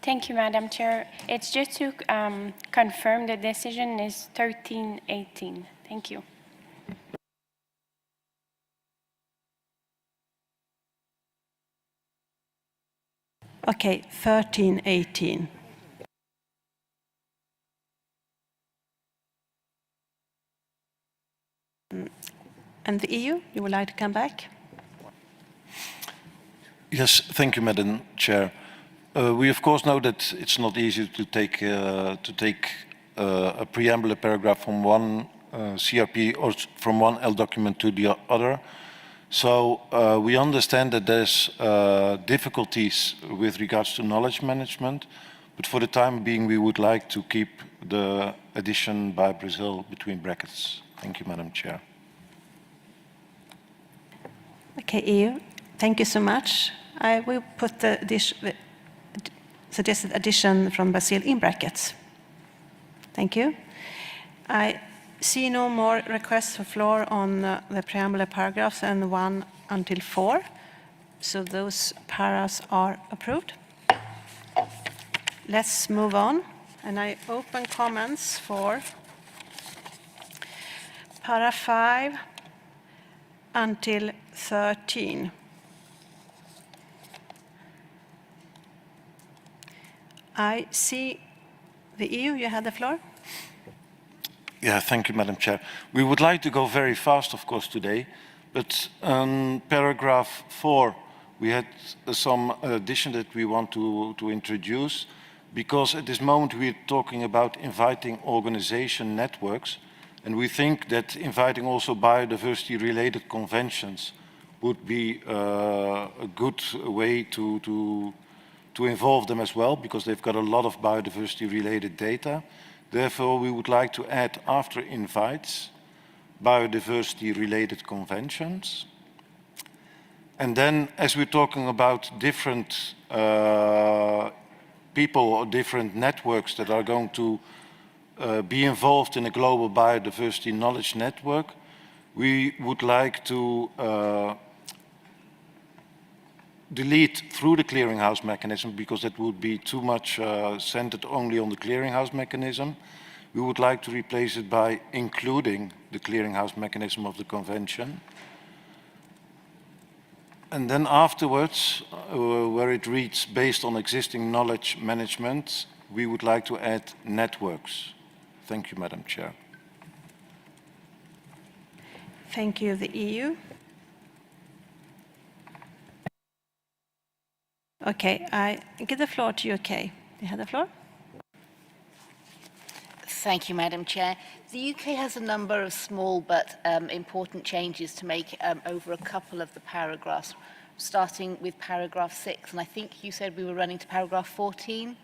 Thank you, Madam Chair. It's just to confirm the decision is 1318. Thank you. Okay, 1318. And the EU, you would like to come back? Yes, thank you, Madam Chair. We of course know that it's not easy to take a preamble, a paragraph from one CRP or from one L document to the other. So we understand that there's difficulties with regards to knowledge management, but for the time being, we would like to keep the addition by Brazil between brackets. Thank you, Madam Chair. Okay, EU, thank you so much. I will put the suggested addition from Brazil in brackets. Thank you. I see no more requests for floor on the preamble paragraphs and 1 until 4. So those paras are approved. Let's move on. And I open comments for para 5 until 13. I see the EU, you had the floor. Yeah, thank you, Madam Chair. We would like to go very fast, of course, today, but paragraph 4, we had some addition that we want to introduce, because at this moment we're talking about inviting organization networks, and we think that inviting also biodiversity-related conventions would be a good way to involve them as well, because they've got a lot of biodiversity-related data. Therefore, we would like to add, after invites, biodiversity-related conventions. And then, as we're talking about different people or different networks that are going to be involved in a global biodiversity knowledge network, we would like to delete through the clearinghouse mechanism, because that would be too much centered only on the clearinghouse mechanism. We would like to replace it by including the clearinghouse mechanism of the convention. And then afterwards, where it reads based on existing knowledge management, we would like to add networks. Thank you, Madam Chair. Thank you, the EU. Okay, I give the floor to you, Kay. You have the floor. Thank you, Madam Chair. The UK has a number of small but important changes to make over a couple of the paragraphs, starting with paragraph 6. And I think you said we were running to paragraph 14.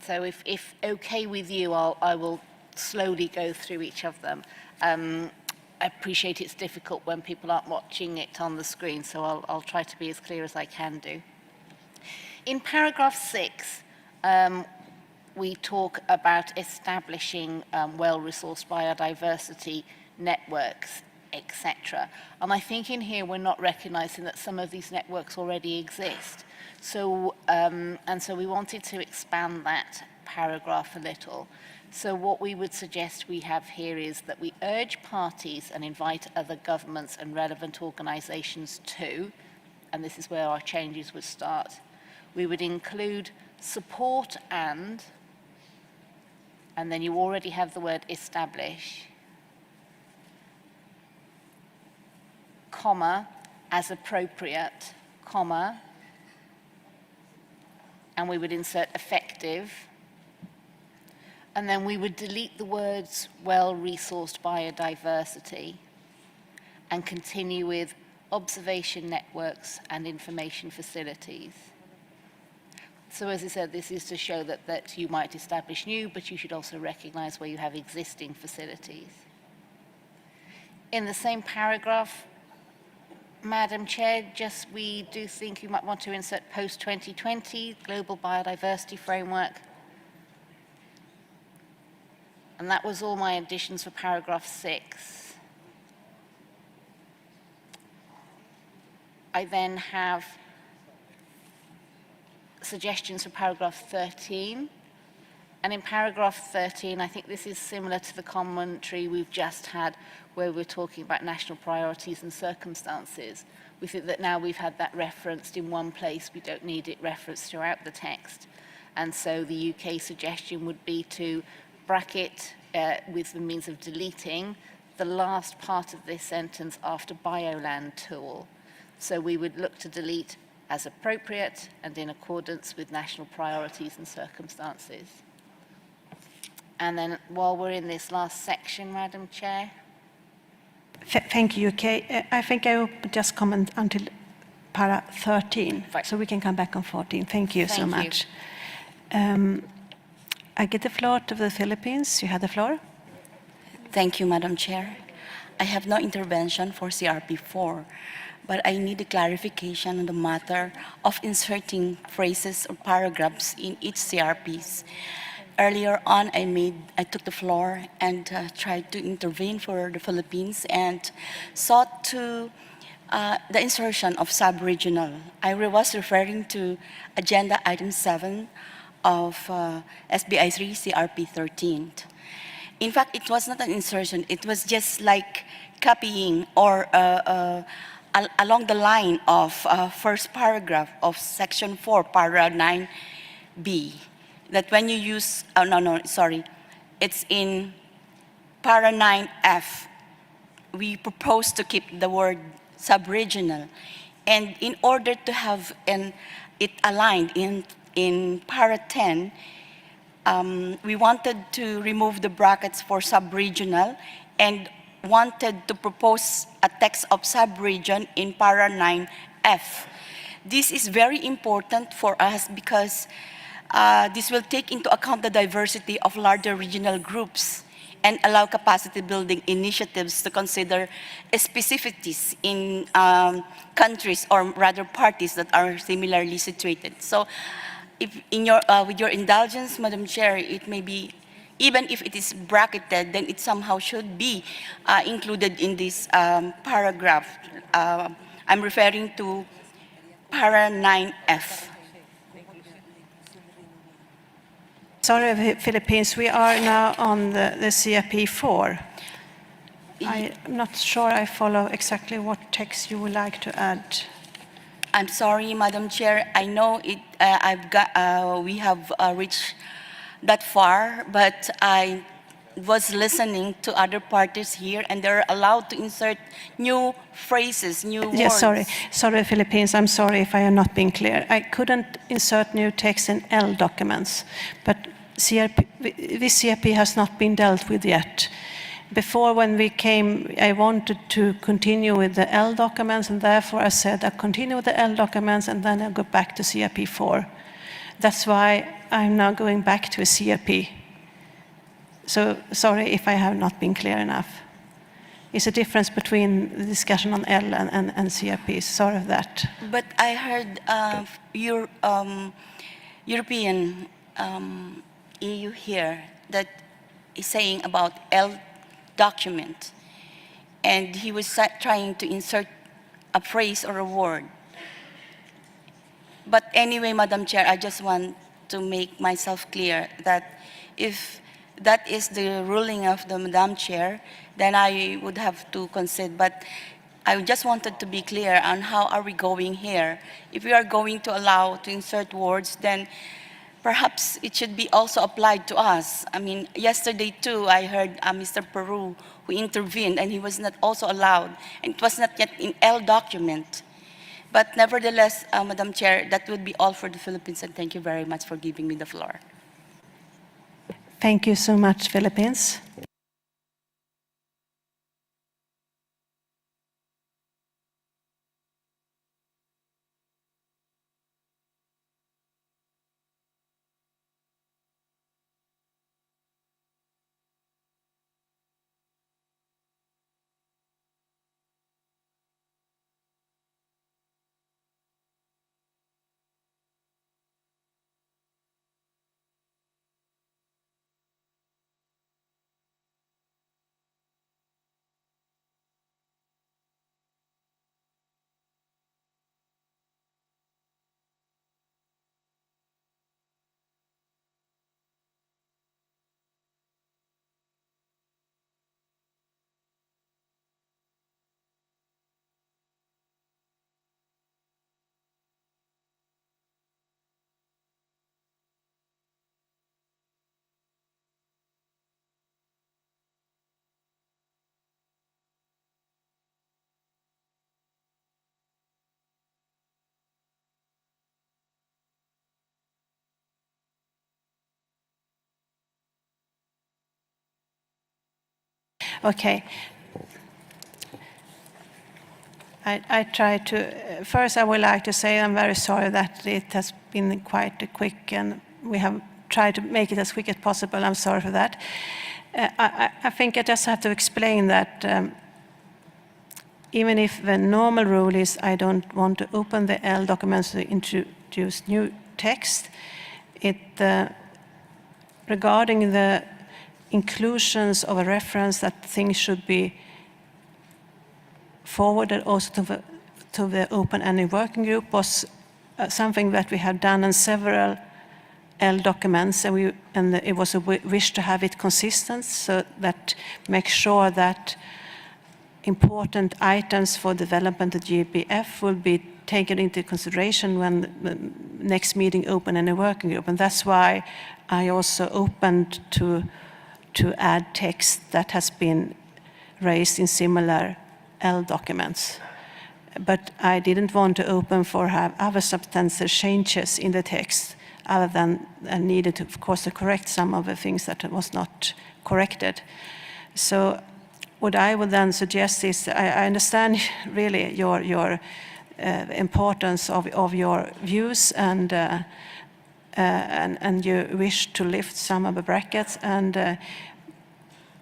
So if okay with you, I will slowly go through each of them. I appreciate it's difficult when people aren't watching it on the screen, so I'll try to be as clear as I can do. In paragraph 6, we talk about establishing well-resourced biodiversity networks, etc. And I think in here we're not recognizing that some of these networks already exist. So, and so we wanted to expand that paragraph a little. So what we would suggest we have here is that we urge parties and invite other governments and relevant organizations to, and this is where our changes would start. We would include support and then you already have the word establish, comma, as appropriate, comma, and we would insert effective, and then we would delete the words well-resourced biodiversity and continue with observation networks and information facilities. So as I said, this is to show that you might establish new, but you should also recognize where you have existing facilities. In the same paragraph, Madam Chair, we do think you might want to insert post-2020 Global Biodiversity Framework. And that was all my additions for paragraph 6. I then have suggestions for paragraph 13. And in paragraph 13, I think this is similar to the commentary we've just had where we're talking about national priorities and circumstances. We think that now we've had that referenced in one place, we don't need it referenced throughout the text. And so the UK suggestion would be to bracket with the means of deleting the last part of this sentence after Bioland tool. So we would look to delete as appropriate and in accordance with national priorities and circumstances. And then while we're in this last section, Madam Chair. Thank you, Kay. I think I will just comment until para 13, so we can come back on 14. Thank you so much. I give the floor to the Philippines. You have the floor. Thank you, Madam Chair. I have no intervention for CRP4, but I need a clarification on the matter of inserting phrases or paragraphs in each CRPs. Earlier on, I took the floor and tried to intervene for the Philippines and sought to the insertion of sub-regional. I was referring to Agenda Item 7 of SBI-3 CRP 13. In fact, it was not an insertion. It was just like copying or along the line of first paragraph of Section 4, Paragraph 9B. That when you use, it's in Para 9F, we propose to keep the word sub-regional. And in order to have it aligned in Para 10, we wanted to remove the brackets for sub-regional and wanted to propose a text of sub-region in Para 9F. This is very important for us because this will take into account the diversity of larger regional groups and allow capacity building initiatives to consider specificities in countries or rather parties that are similarly situated. So if with your indulgence, Madam Chair, it may be, even if it is bracketed, then it somehow should be included in this paragraph. I'm referring to Para 9F. Sorry, Philippines, we are now on the CRP 4. I'm not sure I follow exactly what text you would like to add. I'm sorry, Madam Chair. I know we have reached that far, but I was listening to other parties here, and they're allowed to insert new phrases, new words. Yes, sorry, Philippines. I'm sorry if I am not being clear. I couldn't insert new text in L documents, but this CRP has not been dealt with yet. Before, when we came, I wanted to continue with the L documents, and therefore I said I'll continue with the L documents, and then I'll go back to CRP 4. That's why I'm now going back to a CRP. So sorry if I have not been clear enough. It's a difference between the discussion on L and CRP. Sorry for that. But I heard your European EU here that is saying about L document, and he was trying to insert a phrase or a word. But anyway, Madam Chair, I just want to make myself clear that if that is the ruling of the Madam Chair, then I would have to concede. But I just wanted to be clear on how are we going here. If we are going to allow to insert words, then perhaps it should be also applied to us. I mean, yesterday too, I heard Mr. Peru who intervened, and he was not also allowed, and it was not yet in L document. But nevertheless, Madam Chair, that would be all for the Philippines, and thank you very much for giving me the floor. Thank you so much, Philippines. Okay. I try to, first I would like to say I'm very sorry that it has been quite quick and we have tried to make it as quick as possible. I'm sorry for that. I think I just have to explain that even if the normal rule is I don't want to open the L documents to introduce new text, regarding the inclusions of a reference that things should be forwarded also to the open-ended working group was something that we have done in several L documents, and it was a wish to have it consistent, so that make sure that important items for development of GBF will be taken into consideration when the next meeting open-ended working group, and that's why I also opened to add text that has been raised in similar L documents. But I didn't want to open for have other substantial changes in the text other than I needed to, of course, to correct some of the things that was not corrected. So what I would then suggest is, I understand really your importance of your views and you wish to lift some of the brackets, and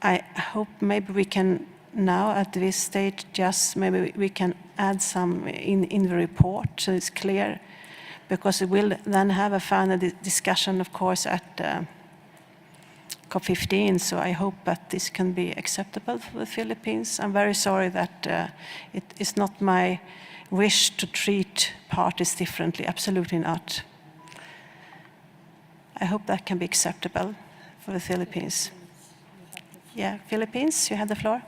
I hope maybe we can now at this stage just maybe we can add some in the report so it's clear, because we will then have a final discussion, of course, at COP15, so I hope that this can be acceptable for the Philippines. I'm very sorry that it is not my wish to treat parties differently, absolutely not. I hope that can be acceptable for the Philippines. Yeah, Philippines, you have the floor.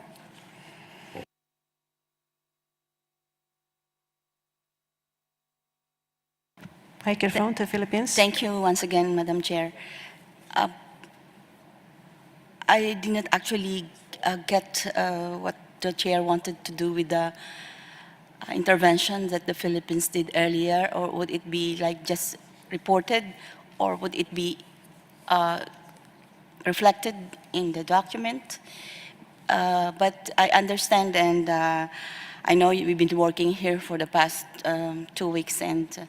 Microphone to Philippines. Thank you once again, Madam Chair. I did not actually get what the chair wanted to do with the intervention that the Philippines did earlier, or would it be like just reported, or would it be reflected in the document? But I understand, and I know we've been working here for the past 2 weeks, and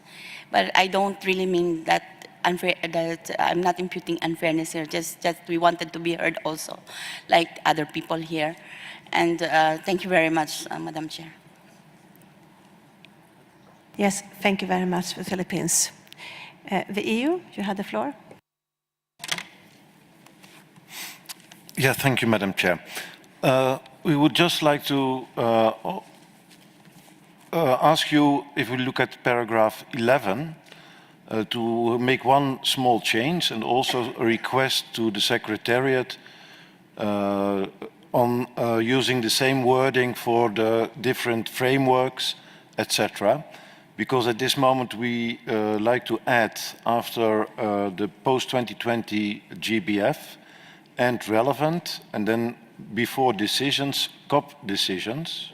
but I don't really mean that unfair. That I'm not imputing unfairness here. Just we wanted to be heard also, like other people here. And thank you very much, Madam Chair. Yes, thank you very much for the Philippines. The EU, you had the floor. Yeah, thank you, Madam Chair. We would just like to ask you, if we look at paragraph 11, to make one small change and also a request to the Secretariat on using the same wording for the different frameworks, etc. Because at this moment we like to add, after the post-2020 GBF and relevant, and then before decisions, COP decisions,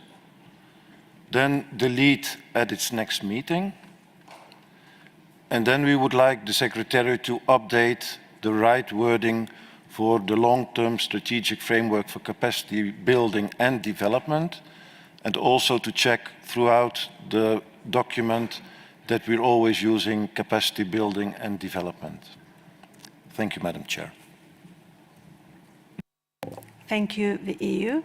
then delete at its next meeting. And then we would like the Secretariat to update the right wording for the long-term strategic framework for capacity building and development, and also to check throughout the document that we're always using capacity building and development. Thank you, Madam Chair. Thank you, the EU.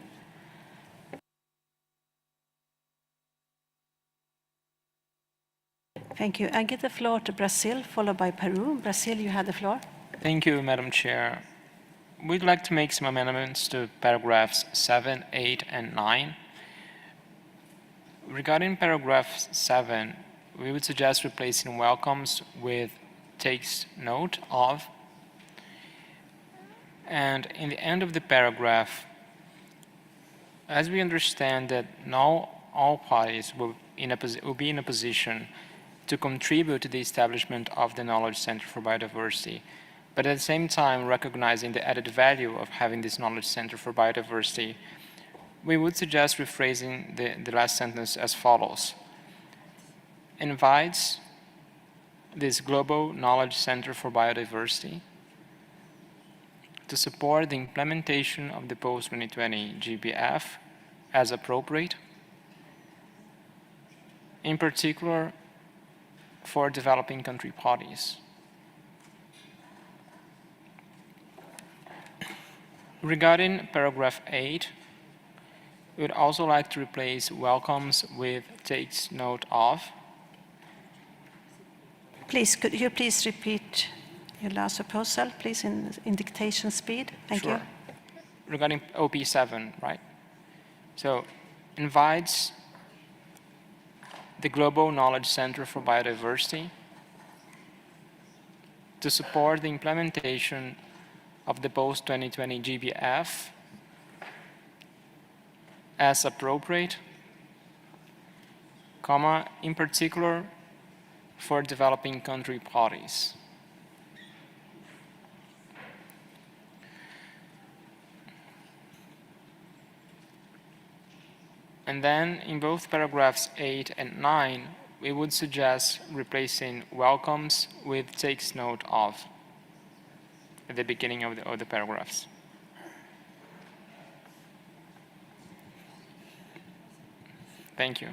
Thank you. I give the floor to Brazil, followed by Peru. Brazil, you have the floor. Thank you, Madam Chair. We'd like to make some amendments to paragraphs 7, 8, and 9. Regarding paragraph 7, we would suggest replacing welcomes with takes note of. And in the end of the paragraph, as we understand that now all parties will be in a position to contribute to the establishment of the Knowledge Center for Biodiversity, but at the same time recognizing the added value of having this Knowledge Center for Biodiversity, we would suggest rephrasing the last sentence as follows. Invites this Global Knowledge Center for Biodiversity to support the implementation of the post-2020 GBF as appropriate, in particular for developing country parties. Regarding paragraph 8, we would also like to replace welcomes with takes note of. Please, could you please repeat your last proposal, please, in dictation speed? Thank you. Regarding OP7, right? So, invites the Global Knowledge Center for Biodiversity to support the implementation of the post-2020 GBF as appropriate, comma, in particular for developing country parties. And then in both paragraphs 8 and 9, we would suggest replacing welcomes with takes note of at the beginning of the paragraphs. Thank you.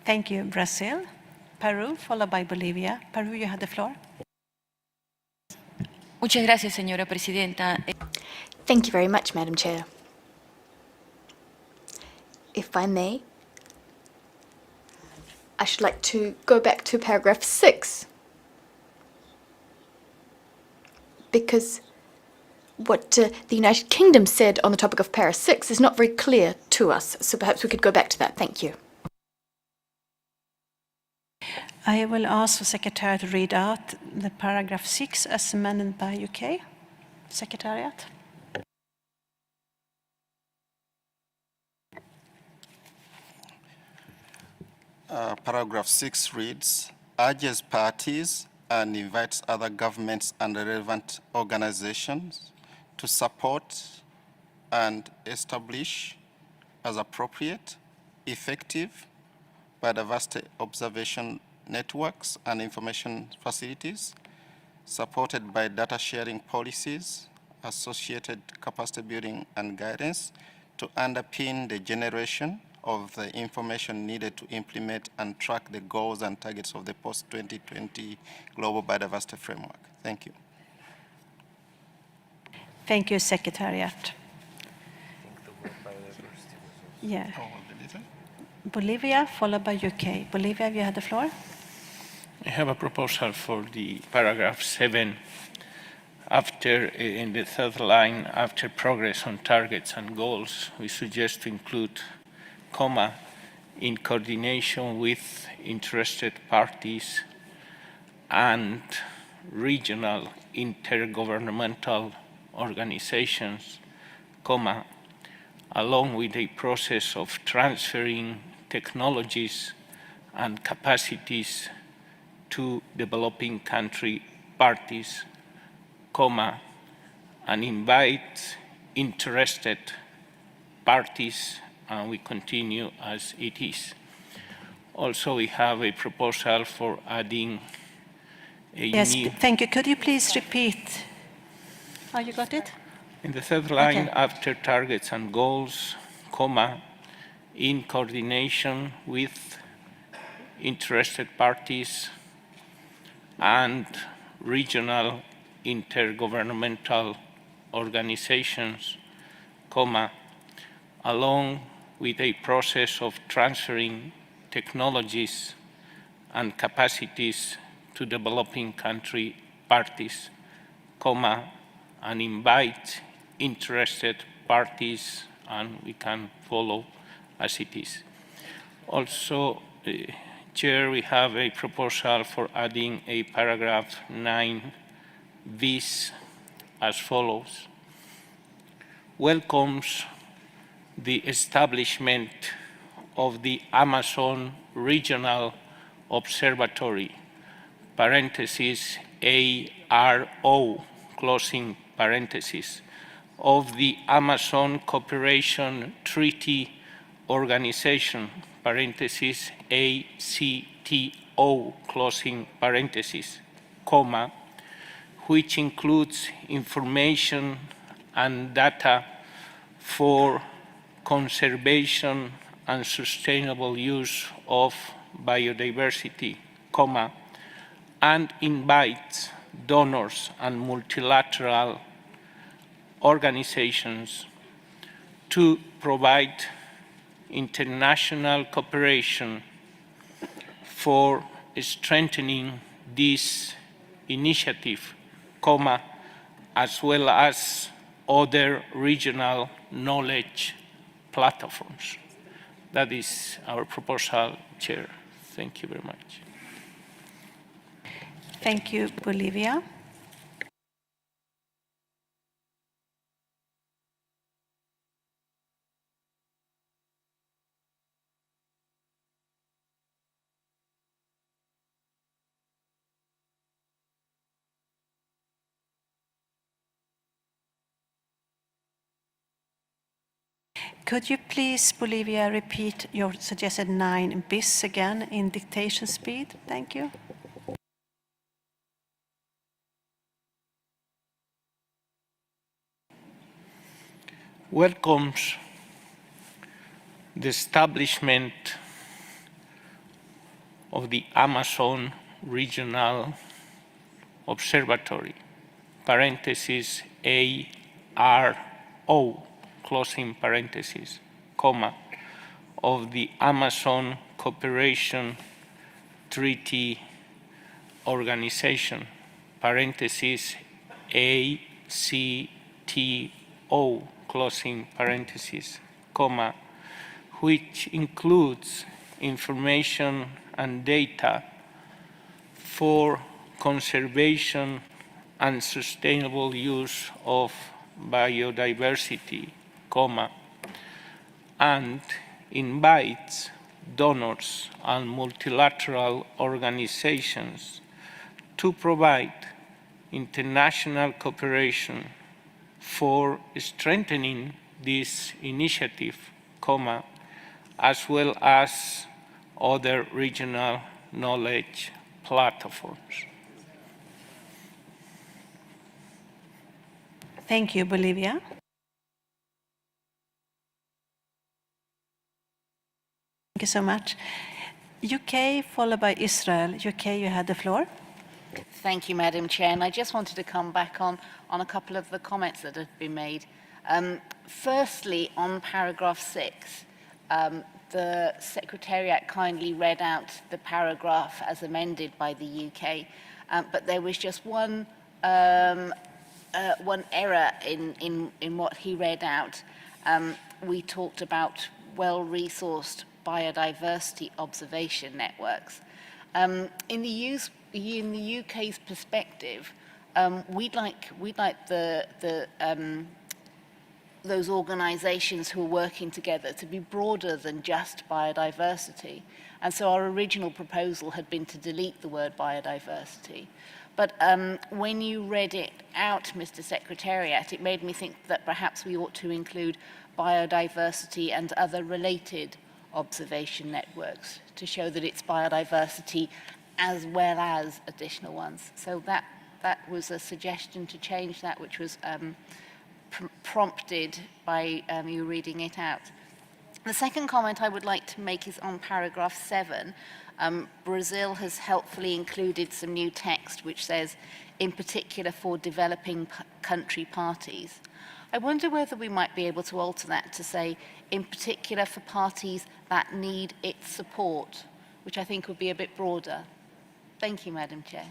Thank you, Brazil. Peru, followed by Bolivia. Peru, you have the floor. Muchas gracias, señora presidenta. Thank you very much, Madam Chair. If I may, I should like to go back to paragraph 6. Because what the United Kingdom said on the topic of para 6 is not very clear to us, so perhaps we could go back to that. Thank you. I will ask the Secretary to read out the paragraph 6 as amended by UK. Secretariat. Paragraph 6 reads, urges parties and invites other governments and relevant organizations to support and establish, as appropriate, effective biodiversity observation networks and information facilities supported by data sharing policies, associated capacity building and guidance to underpin the generation of the information needed to implement and track the goals and targets of the post-2020 Global Biodiversity Framework. Thank you. Thank you, Secretariat. Yeah. Bolivia, followed by UK. Bolivia, you have the floor. I have a proposal for the paragraph 7. After, in the third line, after progress on targets and goals, we suggest to include comma, in coordination with interested parties and regional intergovernmental organizations, comma, along with a process of transferring technologies and capacities to developing country parties, comma, and invite interested parties, and we continue as it is. Also, we have a proposal for adding a new... Thank you. Could you please repeat? Oh, you got it? In the third line, okay. After targets and goals, comma, in coordination with interested parties and regional intergovernmental organizations, comma, along with a process of transferring technologies and capacities to developing country parties, comma, and invite interested parties, and we can follow as it is. Also, Chair, we have a proposal for adding a paragraph 9 bis as follows. Welcomes the establishment of the Amazon Regional Observatory, parentheses, ARO, closing parentheses, of the Amazon Cooperation Treaty Organization, parentheses, ACTO, closing parentheses, comma, which includes information and data for conservation and sustainable use of biodiversity, and invites donors and multilateral organizations to provide international cooperation for strengthening this initiative, as well as other regional knowledge platforms. That is our proposal, Chair. Thank you very much. Thank you, Bolivia. Could you please, Bolivia, repeat your suggested 9 bis again in dictation speed? Thank you. Welcomes the establishment of the Amazon Regional Observatory, parentheses ARO, closing parentheses, of the Amazon Cooperation Treaty Organization, parentheses ACTO, closing parentheses, which includes information and data for conservation and sustainable use of biodiversity, and invites donors and multilateral organizations to provide international cooperation for strengthening this initiative, as well as other regional knowledge platforms. Thank you, Bolivia. Thank you so much. UK, followed by Israel. UK, you had the floor. Thank you, Madam Chair. And I just wanted to come back on a couple of the comments that have been made. Firstly, on paragraph 6, the Secretariat kindly read out the paragraph as amended by the UK, but there was just one error in what he read out. We talked about well-resourced biodiversity observation networks. In the UK's perspective, we'd like those organisations who are working together to be broader than just biodiversity. And so our original proposal had been to delete the word biodiversity. But when you read it out, Mr. Secretariat, it made me think that perhaps we ought to include biodiversity and other related observation networks to show that it's biodiversity as well as additional ones. So that was a suggestion to change that, which was prompted by you reading it out. The second comment I would like to make is on paragraph 7. Brazil has helpfully included some new text which says, in particular for developing country parties. I wonder whether we might be able to alter that to say, in particular for parties that need its support, which I think would be a bit broader. Thank you, Madam Chair.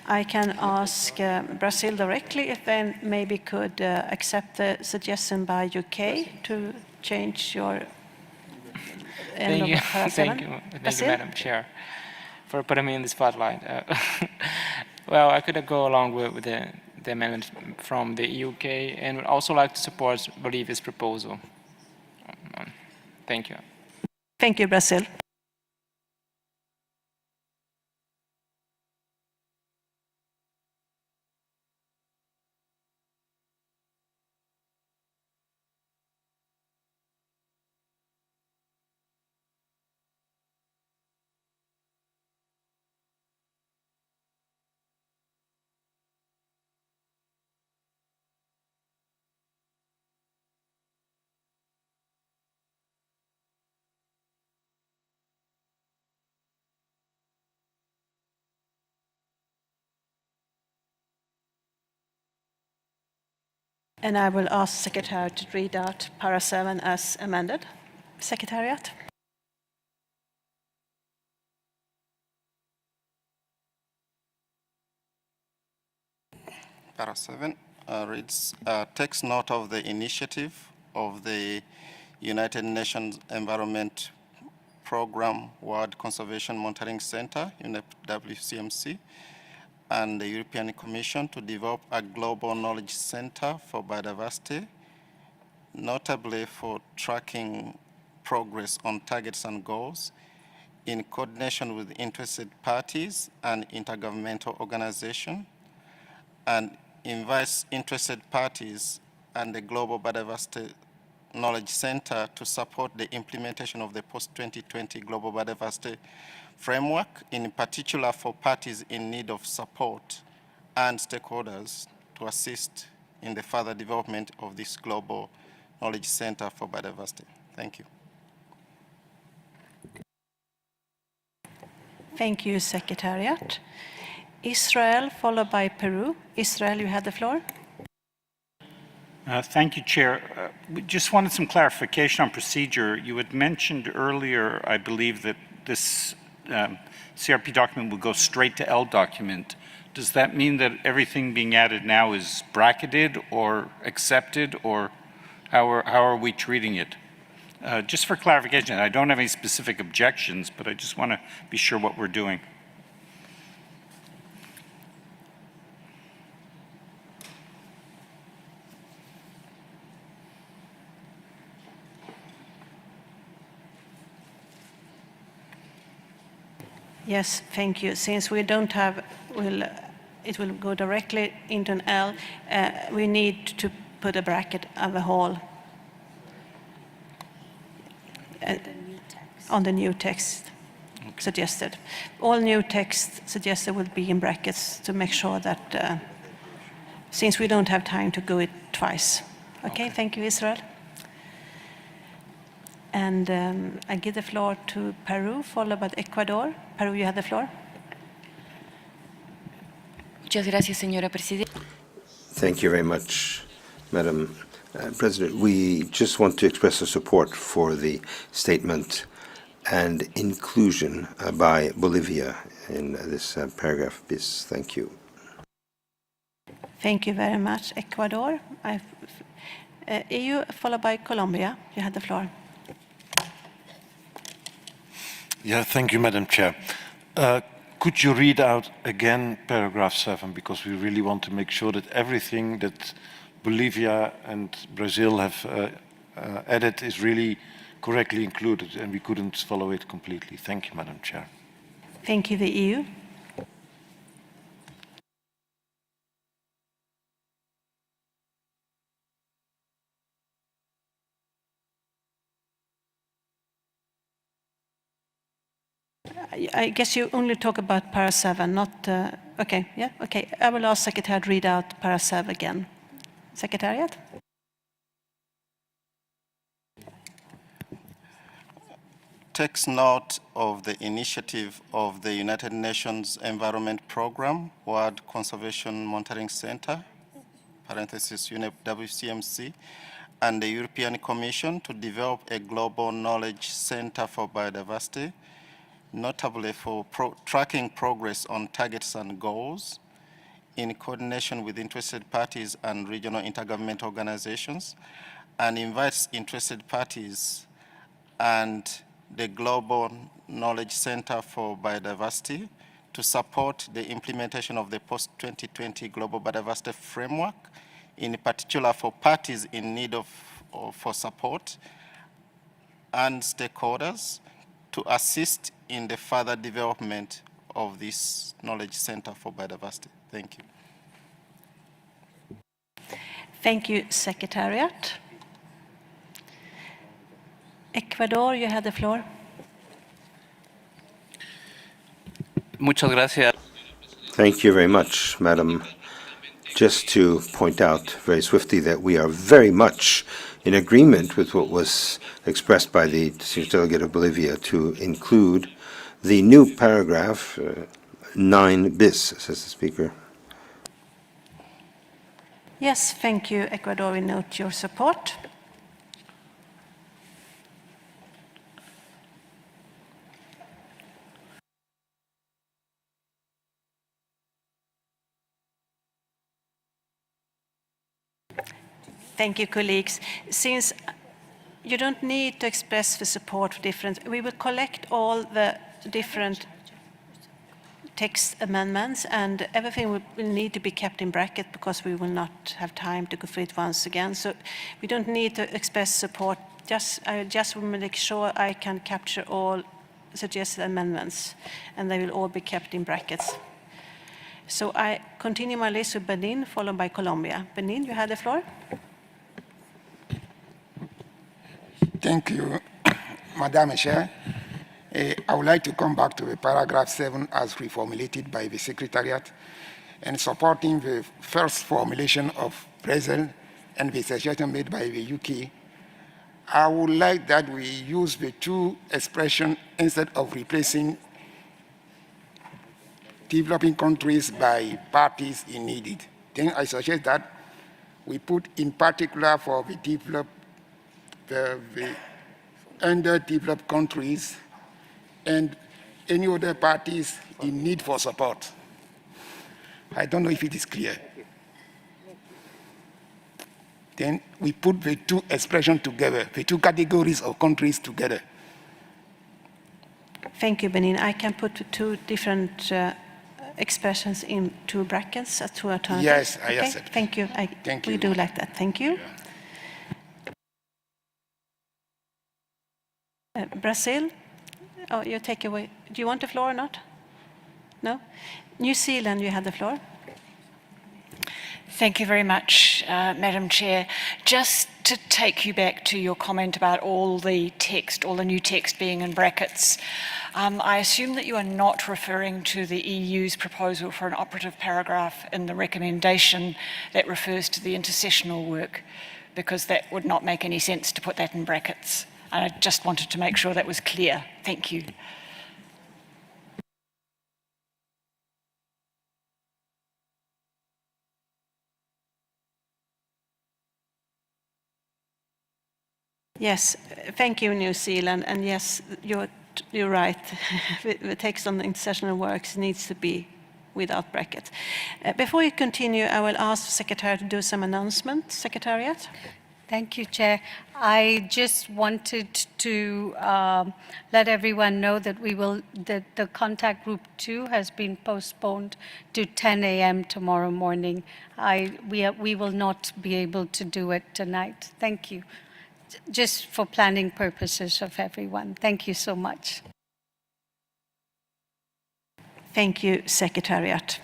I can ask Brazil directly if they maybe could accept the suggestion by UK to change your end of paragraph 7. Thank you, Madam Chair. for putting me in the spotlight. Well, I could go along with the amendment from the UK and would also like to support Bolivia's proposal. Thank you. Thank you, Brazil. And I will ask Secretariat to read out para 7 as amended. Secretariat. Para 7 reads, takes note of the initiative of the United Nations Environment Program World Conservation Monitoring Center, UNEP WCMC, and the European Commission to develop a global knowledge center for biodiversity, notably for tracking progress on targets and goals in coordination with interested parties and intergovernmental organizations, and invites interested parties and the Global Biodiversity Knowledge Center to support the implementation of the post-2020 Global Biodiversity Framework, in particular for parties in need of support and stakeholders to assist in the further development of this Global Knowledge Center for Biodiversity. Thank you. Thank you, Secretariat. Israel, followed by Peru. Israel, you have the floor. Thank you, Chair. We just wanted some clarification on procedure. You had mentioned earlier, I believe, that this CRP document will go straight to L document. Does that mean that everything being added now is bracketed or accepted, or how are we treating it? Just for clarification, I don't have any specific objections, but I just want to be sure what we're doing. Yes, thank you. Since we don't have, it will go directly into an L, we need to put a bracket of the whole on the new text suggested. All new text suggested will be in brackets to make sure that, since we don't have time to go it twice. Okay, thank you, Israel. And I give the floor to Peru, followed by Ecuador. Peru, you have the floor. Muchas gracias, señora Presidenta. Thank you very much, Madam President. We just want to express our support for the statement and inclusion by Bolivia in this paragraph bis. Thank you. Thank you very much, Ecuador. EU, followed by Colombia. You have the floor. Yeah, thank you, Madam Chair. Could you read out again paragraph 7, because we really want to make sure that everything that Bolivia and Brazil have added is really correctly included, and we couldn't follow it completely. Thank you, Madam Chair. Thank you, the EU. I guess you only talk about para 7, not, okay, yeah, okay. I will ask Secretariat to read out para 7 again. Secretariat? Takes note of the initiative of the United Nations Environment Program, World Conservation Monitoring Center, parenthesis UNEP WCMC, and the European Commission to develop a global knowledge center for biodiversity, notably for tracking progress on targets and goals in coordination with interested parties and regional intergovernmental organizations, and invites interested parties and the Global Knowledge Center for Biodiversity to support the implementation of the post-2020 Global Biodiversity Framework, in particular for parties in need for support and stakeholders to assist in the further development of this Knowledge Center for Biodiversity. Thank you. Thank you, Secretariat. Ecuador, you had the floor. Muchas gracias. Thank you very much, Madam. Just to point out very swiftly that we are very much in agreement with what was expressed by the distinguished delegate of Bolivia to include the new paragraph 9 bis, says the Speaker. Yes, thank you, Ecuador. We note your support. Thank you, colleagues. Since you don't need to express the support for different, we will collect all the different text amendments, and everything will need to be kept in bracket because we will not have time to go through it once again. So we don't need to express support. I just will make sure I can capture all suggested amendments, and they will all be kept in brackets. So I continue my list with Benin, followed by Colombia. Benin, you have the floor. Thank you, Madam Chair. I would like to come back to paragraph 7 as reformulated by the Secretariat and supporting the first formulation of Brazil and the suggestion made by the UK. I would like that we use the two expressions instead of replacing developing countries by parties in need. Then I suggest that we put in particular for the underdeveloped countries and any other parties in need for support. I don't know if it is clear. Then we put the two expressions together, the two categories of countries together. Thank you, Benin. I can put the two different expressions in two brackets as two alternatives. Yes, I accept. Thank you. Thank you. We do like that. Thank you. Yeah. Brazil. Oh, you take away. Do you want the floor or not? No? New Zealand, you have the floor. Thank you very much, Madam Chair. Just to take you back to your comment about all the text, all the new text being in brackets, I assume that you are not referring to the EU's proposal for an operative paragraph in the recommendation that refers to the intercessional work, because that would not make any sense to put that in brackets. I just wanted to make sure that was clear. Thank you. Yes, thank you, New Zealand. And yes, you're right. The text on the intercessional works needs to be without brackets. Before we continue, I will ask the Secretary to do some announcements. Secretariat? Thank you, Chair. I just wanted to let everyone know that the contact group 2 has been postponed to 10 a.m. tomorrow morning. We will not be able to do it tonight. Thank you. Just for planning purposes of everyone. Thank you so much. Thank you, Secretariat.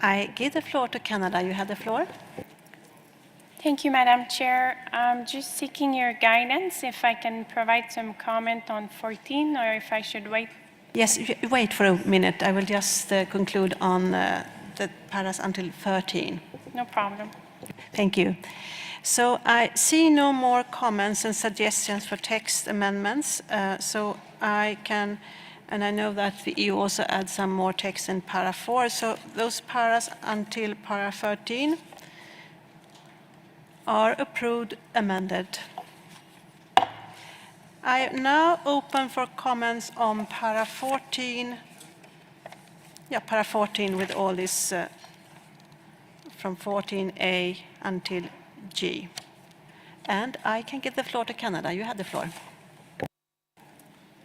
I give the floor to Canada. You have the floor. Thank you, Madam Chair. I'm just seeking your guidance if I can provide some comment on 14 or if I should wait. Yes, wait for a minute. I will just conclude on the paras until 13. No problem. Thank you. So I see no more comments and suggestions for text amendments. So I can, and I know that the EU also adds some more text in para 4. So those paras until para 13 are approved, amended. I now open for comments on para 14 Yeah, para 14 with all this from 14A until G. And I can give the floor to Canada. You have the floor.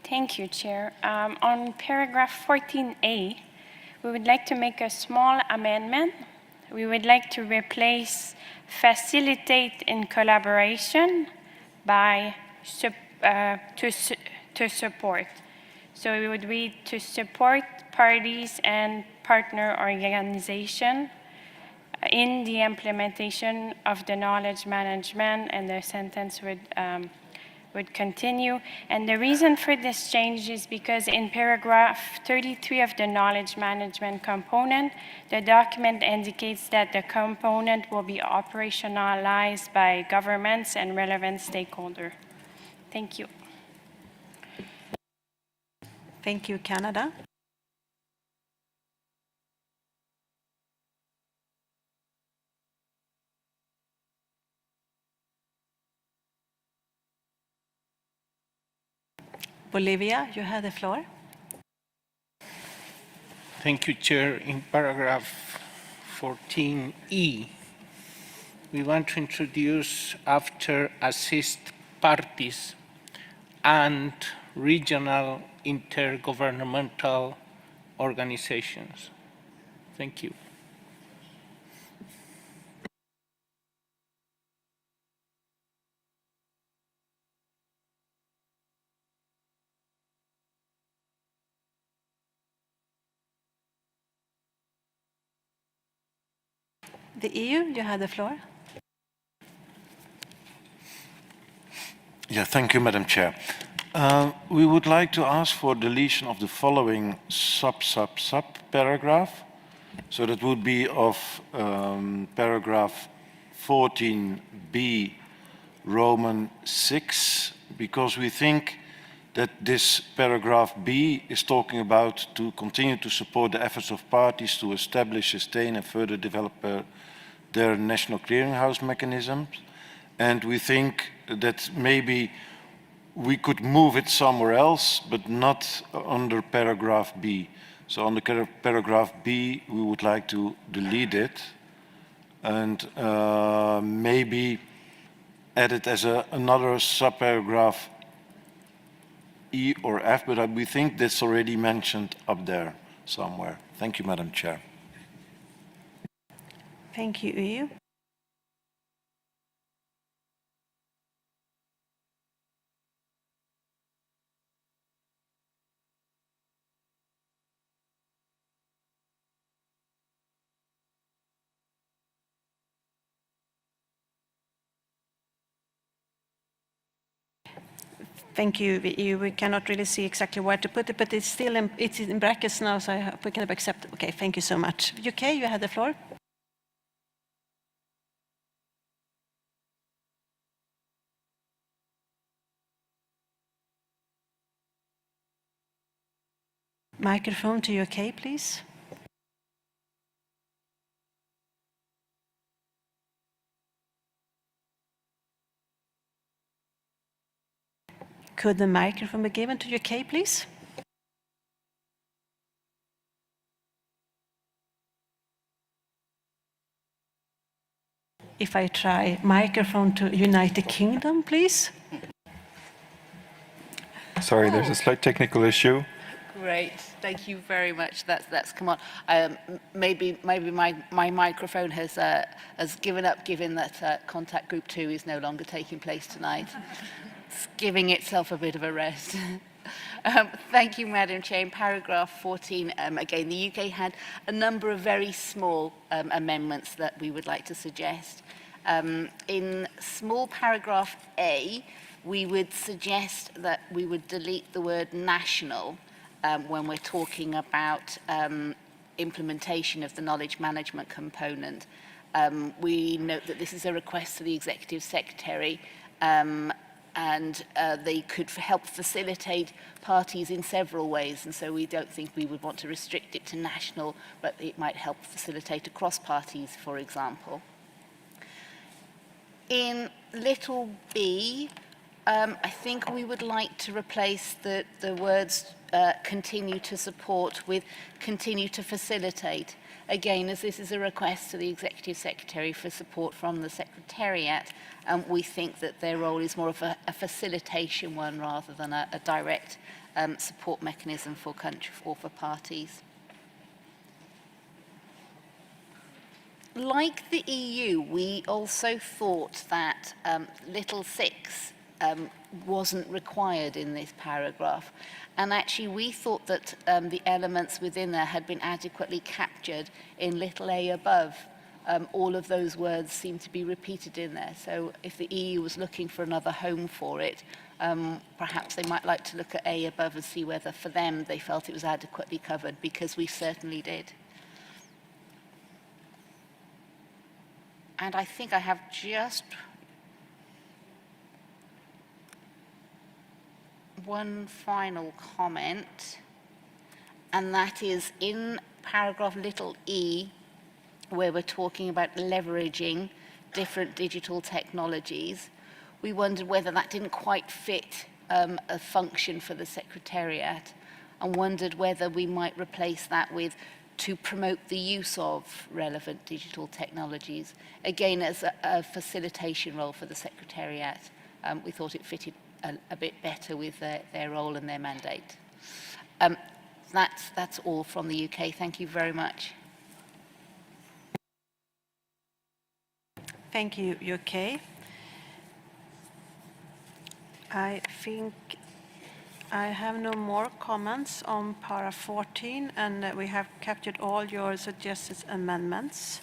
Thank you, Chair. On paragraph 14A, we would like to make a small amendment. We would like to replace facilitate in collaboration by to support. So we would read to support parties and partner organization in the implementation of the knowledge management, and the sentence would continue. And the reason for this change is because in paragraph 33 of the knowledge management component, the document indicates that the component will be operationalized by governments and relevant stakeholders. Thank you. Thank you, Canada. Bolivia, you have the floor. Thank you, Chair. In paragraph 14E, we want to introduce after assist parties and regional intergovernmental organizations. Thank you. The EU, you have the floor. Yeah, thank you, Madam Chair. We would like to ask for deletion of the following sub paragraph. So that would be of paragraph 14b, Roman 6, because we think that this paragraph B is talking about to continue to support the efforts of parties to establish, sustain, and further develop their national clearinghouse mechanisms. And we think that maybe we could move it somewhere else, but not under paragraph B. So under paragraph B, we would like to delete it and maybe add it as another subparagraph E or F, but we think that's already mentioned up there somewhere. Thank you, Madam Chair. Thank you, EU. Thank you, EU. We cannot really see exactly where to put it, but it's still it's in brackets now, so I hope we can accept. Okay, thank you so much. UK, you have the floor. Microphone to UK, please. Could the microphone be given to UK, please? If I try microphone to United Kingdom, please. Sorry, there's a slight technical issue. Great, thank you very much. That's come on. Maybe my microphone has given up, given that contact group 2 is no longer taking place tonight. It's giving itself a bit of a rest. Thank you, Madam Chair. In paragraph 14, again, the UK had a number of very small amendments that we would like to suggest. In small paragraph A, we would suggest that we would delete the word national when we're talking about implementation of the knowledge management component. We note that this is a request to the Executive Secretary, and they could help facilitate parties in several ways, and so we don't think we would want to restrict it to national, but it might help facilitate across parties, for example. In little b, I think we would like to replace the words continue to support with continue to facilitate. Again, as this is a request to the Executive Secretary for support from the Secretariat, we think that their role is more of a facilitation one rather than a direct support mechanism for country or for parties. Like the EU, we also thought that little 6 wasn't required in this paragraph. And actually, we thought that the elements within there had been adequately captured in little a above. All of those words seem to be repeated in there. So if the EU was looking for another home for it, perhaps they might like to look at a above and see whether for them they felt it was adequately covered, because we certainly did. And I think I have just one final comment, and that is in paragraph little e, where we're talking about leveraging different digital technologies. We wondered whether that didn't quite fit a function for the Secretariat, and wondered whether we might replace that with to promote the use of relevant digital technologies. Again, as a facilitation role for the Secretariat, we thought it fitted a bit better with their role and their mandate. That's all from the UK. Thank you very much. Thank you, UK. I think I have no more comments on para 14, and we have captured all your suggested amendments.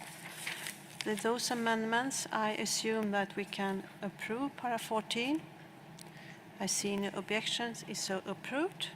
With those amendments, I assume that we can approve para 14. I see no objections. Is so approved.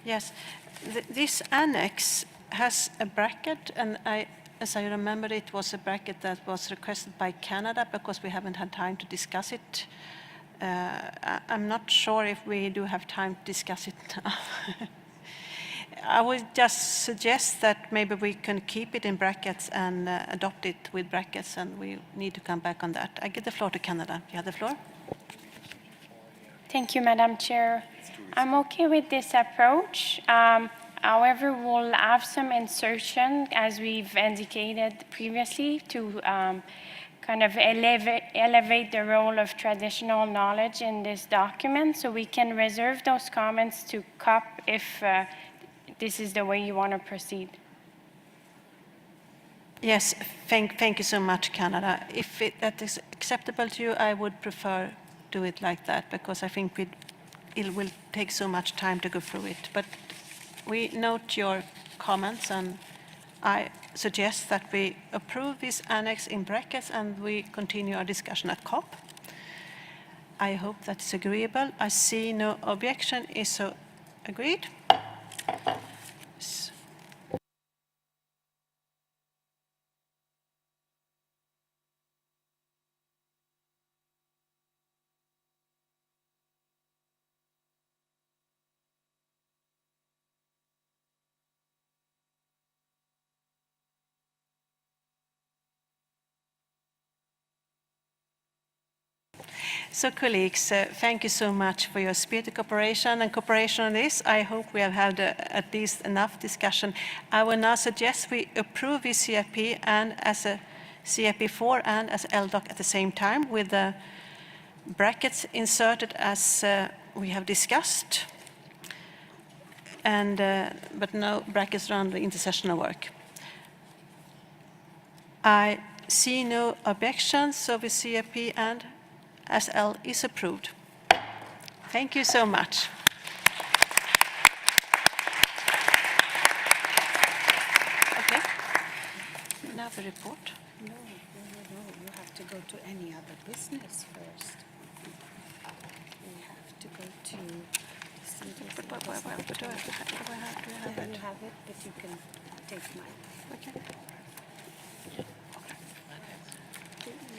Yes, this annex has a bracket, and as I remember, it was a bracket that was requested by Canada because we haven't had time to discuss it. I'm not sure if we do have time to discuss it now. I would just suggest that maybe we can keep it in brackets and adopt it with brackets, and we need to come back on that. I give the floor to Canada. You have the floor. Thank you, Madam Chair. I'm okay with this approach. However, we'll have some insertion, as we've indicated previously, to kind of elevate the role of traditional knowledge in this document. So we can reserve those comments to COP if this is the way you want to proceed. Yes, thank you so much, Canada. If that is acceptable to you, I would prefer do it like that, because I think it will take so much time to go through it. But we note your comments, and I suggest that we approve this annex in brackets and we continue our discussion at COP. I hope that's agreeable. I see no objection. Is so agreed? So colleagues, thank you so much for your spirited cooperation and cooperation on this. I hope we have had at least enough discussion. I will now suggest we approve this CIP and as a CIP4 and as LDOC at the same time, with the brackets inserted as we have discussed, and but no brackets around the intersessional work. I see no objections, so the CIP and SL is approved. Thank you so much. Okay. Now the report. No, you have to go to any other business first. We have to go to When you have it, if you can take mine. Okay.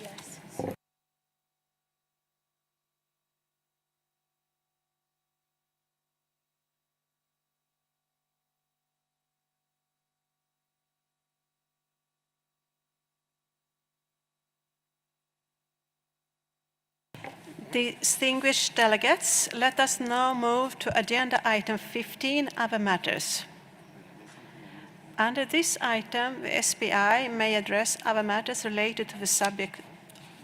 Yes. Distinguished delegates, let us now move to agenda item 15, other matters. Under this item, the SBI may address other matters related to the subject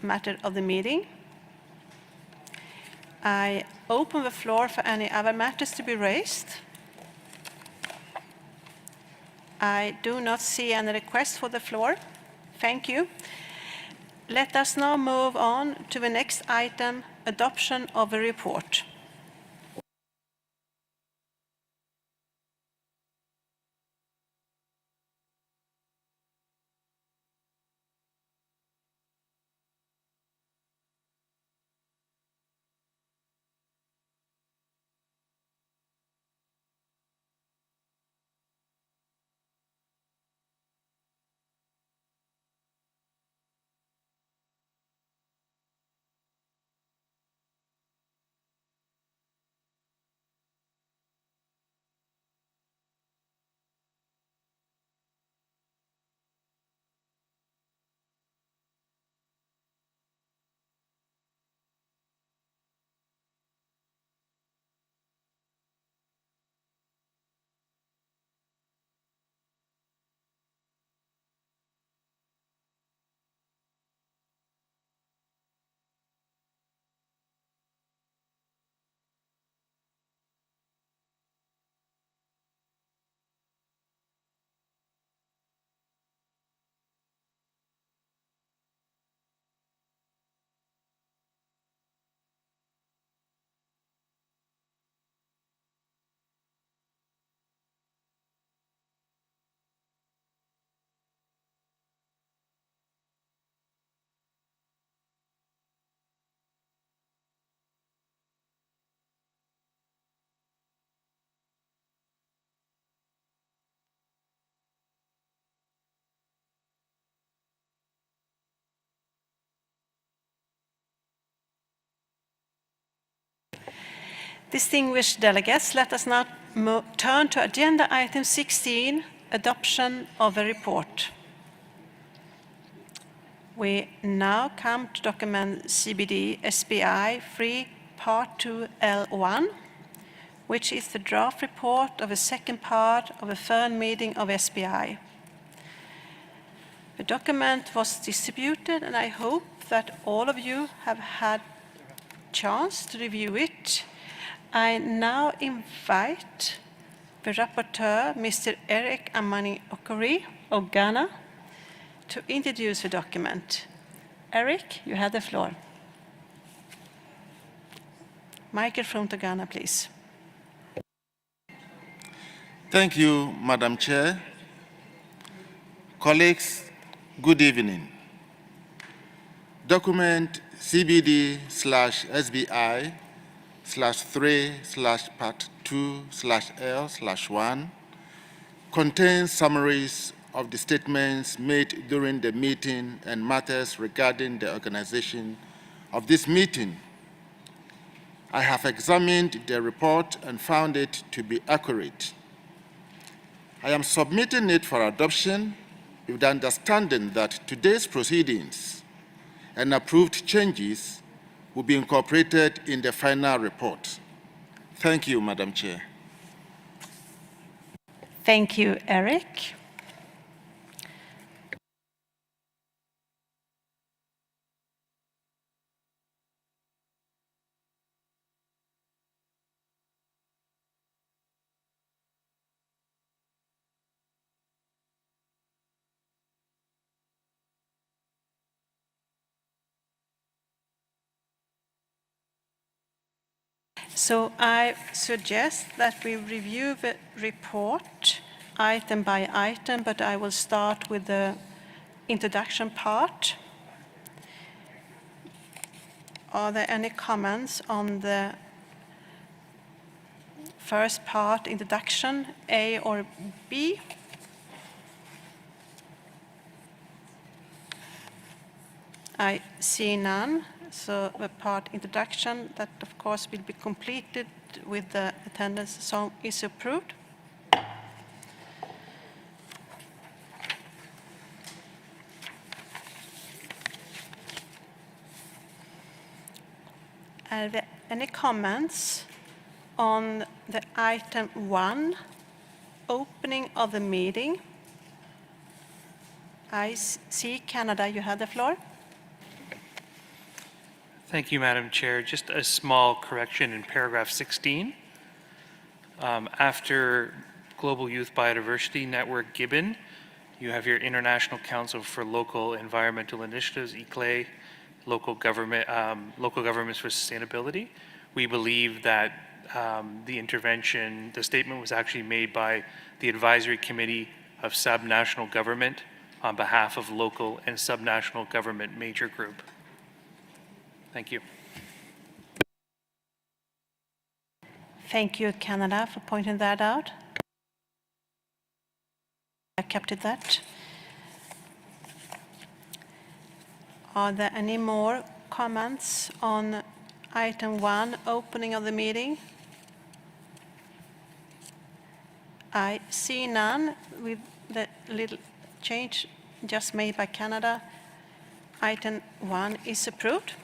matter of the meeting. I open the floor for any other matters to be raised. I do not see any requests for the floor. Thank you. Let us now move on to the next item, adoption of a report. Distinguished delegates, let us now turn to agenda item 16, adoption of a report. We now come to document CBD SBI-3 Part 2 L1, which is the draft report of the second part of the third meeting of SBI. The document was distributed, and I hope that all of you have had chance to review it. I now invite the rapporteur, Mr. Eric Amani Ogana, to introduce the document. Eric, you have the floor. Microphone to Ghana, please. Thank you, Madam Chair. Colleagues, good evening. Document CBD/SBI/3/Part 2/L/1 contains summaries of the statements made during the meeting and matters regarding the organization of this meeting. I have examined the report and found it to be accurate. I am submitting it for adoption with the understanding that today's proceedings and approved changes will be incorporated in the final report. Thank you, Madam Chair. Thank you, Eric. So I suggest that we review the report item by item, but I will start with the introduction part. Are there any comments on the first part, introduction, A or B? I see none. So the part introduction, that of course will be completed with the attendance song, is approved. Are there any comments on the item 1, opening of the meeting? I see Canada, you have the floor. Thank you, Madam Chair. Just a small correction in paragraph 16. After Global Youth Biodiversity Network Gibbon, you have your International Council for Local Environmental Initiatives, ICLE, local governments for sustainability. We believe that the statement was actually made by the Advisory Committee of Subnational Government on behalf of local and subnational government major group. Thank you. Thank you, Canada, for pointing that out. I captured that. Are there any more comments on item 1, opening of the meeting? I see none. With the little change just made by Canada, item 1 is approved.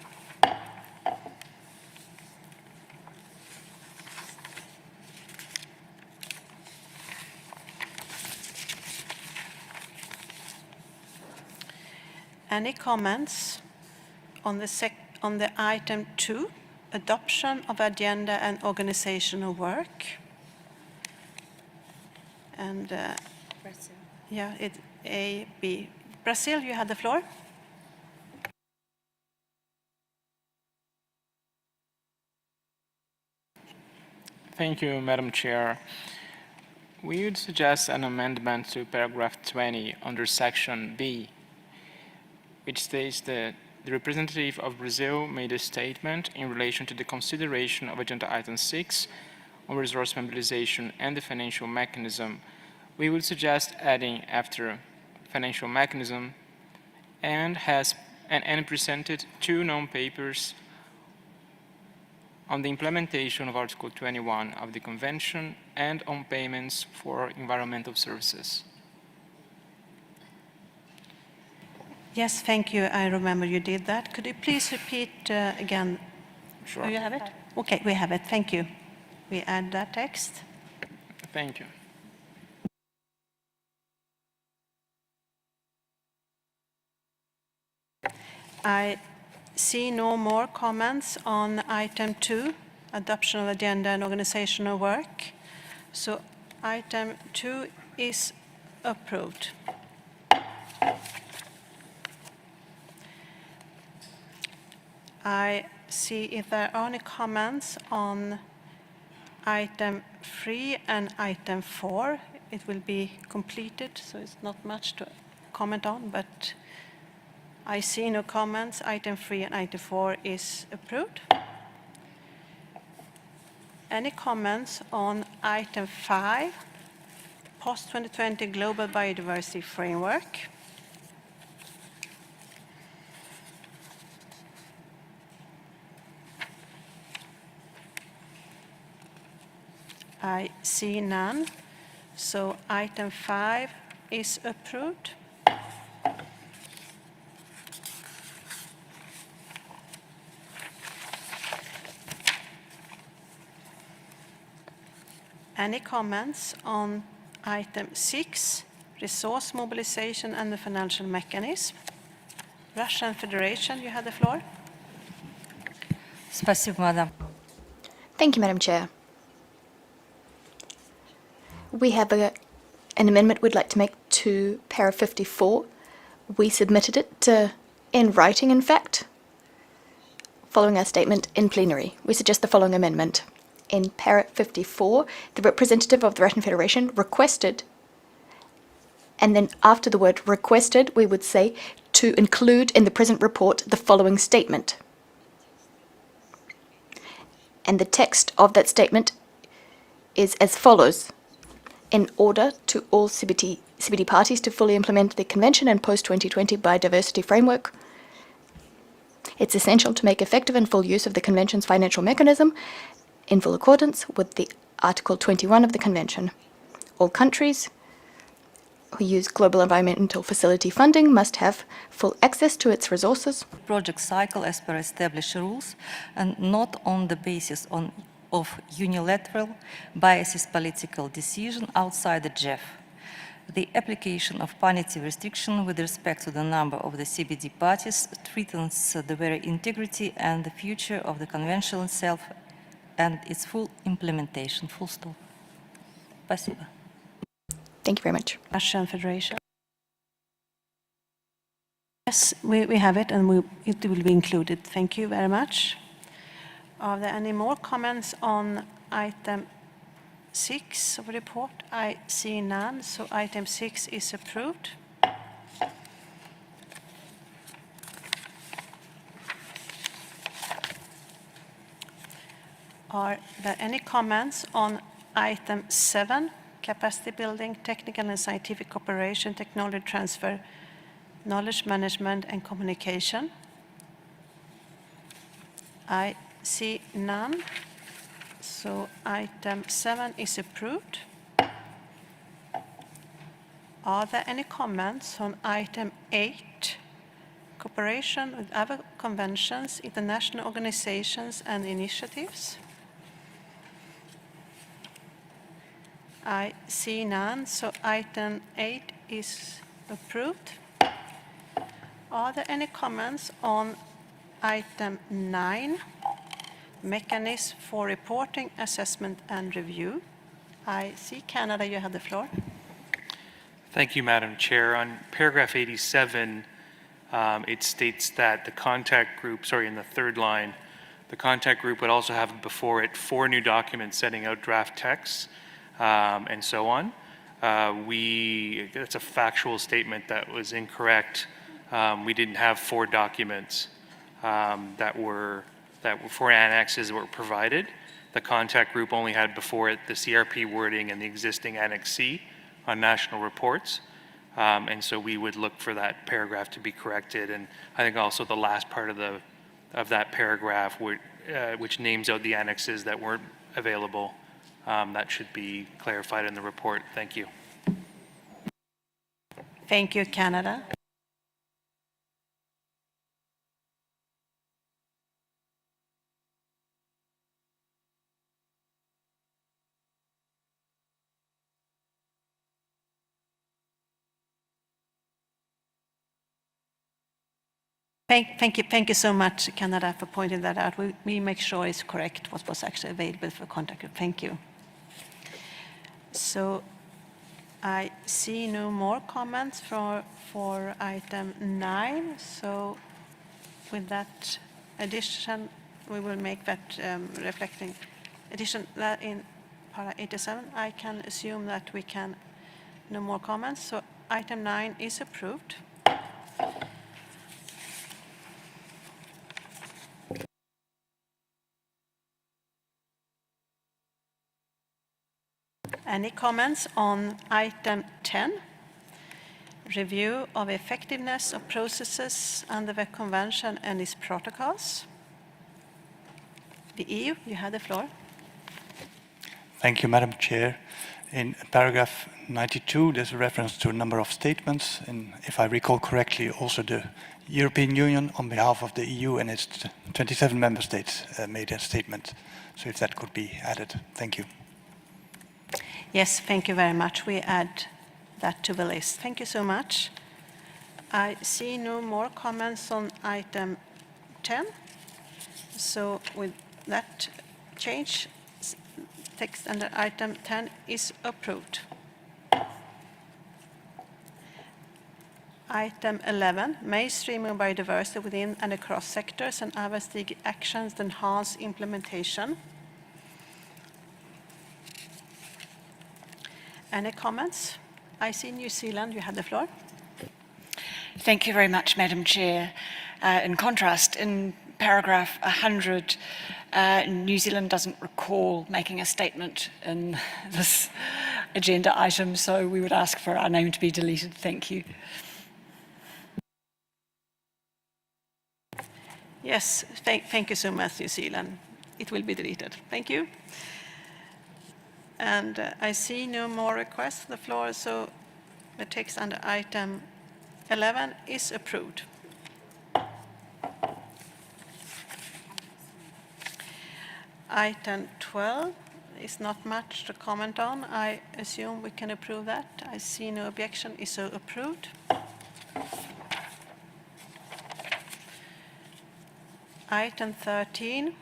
Any comments on the item 2, adoption of agenda and organizational work? And Brazil. yeah, it's A, B. Brazil, you have the floor. Thank you, Madam Chair. We would suggest an amendment to paragraph 20 under section B, which states that the representative of Brazil made a statement in relation to the consideration of agenda item 6 on resource mobilization and the financial mechanism. We would suggest adding after financial mechanism and presented 2 non-papers on the implementation of Article 21 of the Convention and on payments for environmental services. Yes, thank you. I remember you did that. Could you please repeat again? Sure. Do you have it? Okay, we have it. Thank you. We add that text. Thank you. I see no more comments on item 2, adoption of agenda and organizational work. So item 2 is approved. I see if there are any comments on item 3 and item 4. It will be completed, so it's not much to comment on, but I see no comments. Item 3 and item 4 is approved. Any comments on item 5, post-2020 Global Biodiversity Framework? I see none. So item 5 is approved. Any comments on item 6, resource mobilization and the financial mechanism? Russian Federation, you have the floor. Спасибо, madam. Thank you, Madam Chair. We have an amendment we'd like to make to para 54. We submitted it in writing, in fact, following our statement in plenary. We suggest the following amendment. In para 54, the representative of the Russian Federation requested, and then after the word requested, we would say to include in the present report the following statement. And the text of that statement is as follows. In order to all CBD parties to fully implement the Convention and post-2020 biodiversity framework, it's essential to make effective and full use of the Convention's financial mechanism in full accordance with the Article 21 of the Convention. All countries who use global environmental facility funding must have full access to its resources. Project cycle as per established rules and not on the basis of unilateral biased political decision outside the GEF. The application of punitive restriction with respect to the number of the CBD parties threatens the very integrity and the future of the Convention itself and its full implementation. Full stop. Спасибо. Thank you very much. Russian Federation. Yes, we have it, and it will be included. Thank you very much. Are there any more comments on item 6 of the report? I see none, so item 6 is approved. Are there any comments on item 7, capacity building, technical and scientific cooperation, technology transfer, knowledge management and communication? I see none. So item 7 is approved. Are there any comments on item 8, cooperation with other conventions, international organizations and initiatives? I see none, so item 8 is approved. Are there any comments on item 9, mechanism for reporting, assessment and review? I see Canada, you have the floor. Thank you, Madam Chair. On paragraph 87, it states that the contact group, in the third line, the contact group would also have before it 4 new documents setting out draft texts and so on. That's a factual statement that was incorrect. We didn't have 4 documents that were 4 annexes that were provided. The contact group only had before it the CRP wording and the existing Annex C on national reports. And so we would look for that paragraph to be corrected. And I think also the last part of that paragraph which names out the annexes that weren't available, that should be clarified in the report. Thank you. Thank you, Canada. Thank you so much, Canada, for pointing that out. We make sure it's correct what was actually available for contact group. Thank you. So I see no more comments for item 9. So with that addition, we will make that reflecting addition that in para 87. I can assume that we can no more comments. So item 9 is approved. Any comments on item 10? Review of effectiveness of processes under the Convention and its protocols. The EU, you have the floor. Thank you, Madam Chair. In paragraph 92, there's a reference to a number of statements, and if I recall correctly, also the European Union on behalf of the EU and its 27 member states made a statement. So if that could be added, thank you. Yes, thank you very much. We add that to the list. Thank you so much. I see no more comments on item 10. So with that change, text under item 10 is approved. Item 11, mainstreaming biodiversity within and across sectors and other strategic actions to enhance implementation. Any comments? I see New Zealand, you have the floor. Thank you very much, Madam Chair. In contrast, in paragraph 100, New Zealand doesn't recall making a statement in this agenda item, so we would ask for our name to be deleted. Thank you. Yes, thank you so much, New Zealand. It will be deleted. Thank you. And I see no more requests on the floor, so the text under item 11 is approved. Item 12 is not much to comment on. I assume we can approve that. I see no objection, is so approved. Item 13.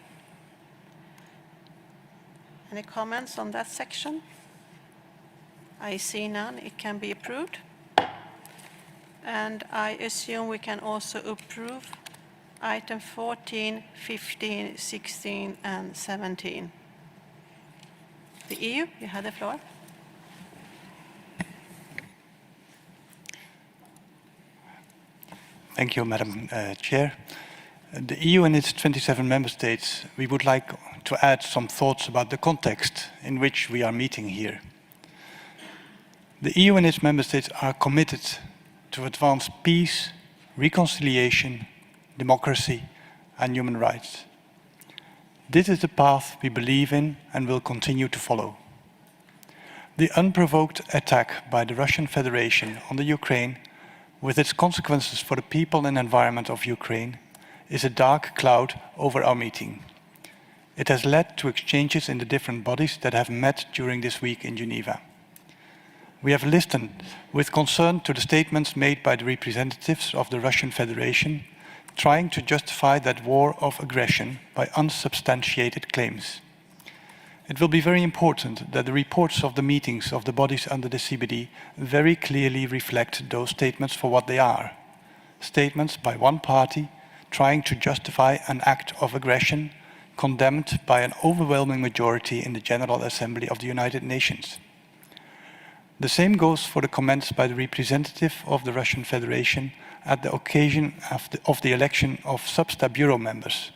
Any comments on that section? I see none. It can be approved. And I assume we can also approve item 14, 15, 16, and 17. The EU, you have the floor. Thank you, Madam Chair. The EU and its 27 member states, we would like to add some thoughts about the context in which we are meeting here. The EU and its member states are committed to advance peace, reconciliation, democracy, and human rights. This is the path we believe in and will continue to follow. The unprovoked attack by the Russian Federation on the Ukraine, with its consequences for the people and environment of Ukraine, is a dark cloud over our meeting. It has led to exchanges in the different bodies that have met during this week in Geneva. We have listened with concern to the statements made by the representatives of the Russian Federation, trying to justify that war of aggression by unsubstantiated claims. It will be very important that the reports of the meetings of the bodies under the CBD very clearly reflect those statements for what they are. Statements by one party trying to justify an act of aggression condemned by an overwhelming majority in the General Assembly of the United Nations. The same goes for the comments by the representative of the Russian Federation at the occasion of the election of SBI Bureau members.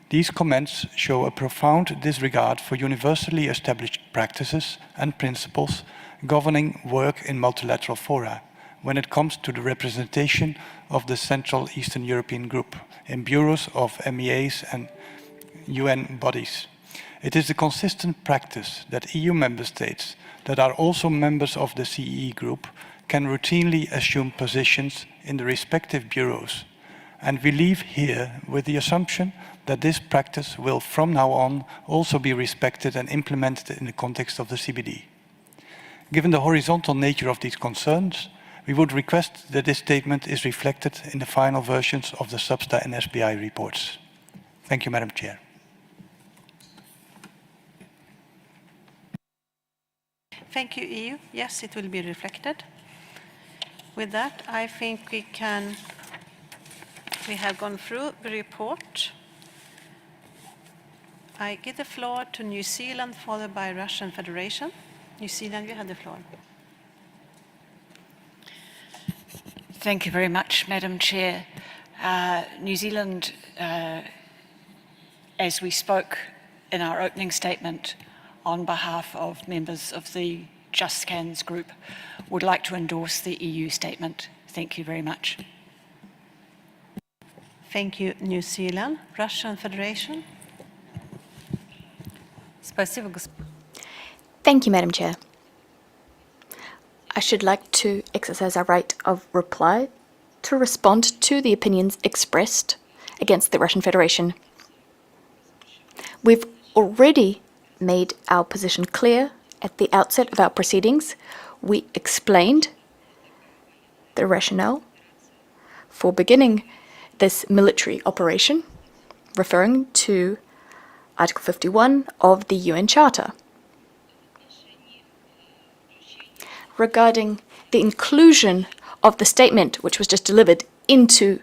These comments show a profound disregard for universally established practices and principles governing work in multilateral fora when it comes to the representation of the Central Eastern European Group in bureaus of MEAs and UN bodies. It is a consistent practice that EU member states that are also members of the CEE group can routinely assume positions in the respective bureaus, and we leave here with the assumption that this practice will from now on also be respected and implemented in the context of the CBD. Given the horizontal nature of these concerns, we would request that this statement is reflected in the final versions of the SBI and SBI reports. Thank you, Madam Chair. Thank you, EU. Yes, it will be reflected. With that, I think we have gone through the report. I give the floor to New Zealand, followed by Russian Federation. New Zealand, you have the floor. Thank you very much, Madam Chair. New Zealand, as we spoke in our opening statement on behalf of members of the Just Scans group, would like to endorse the EU statement. Thank you very much. Thank you, New Zealand. Russian Federation. Thank you, Madam Chair. I should like to exercise our right of reply to respond to the opinions expressed against the Russian Federation. We've already made our position clear at the outset of our proceedings. We explained the rationale for beginning this military operation, referring to Article 51 of the UN Charter. Regarding the inclusion of the statement which was just delivered into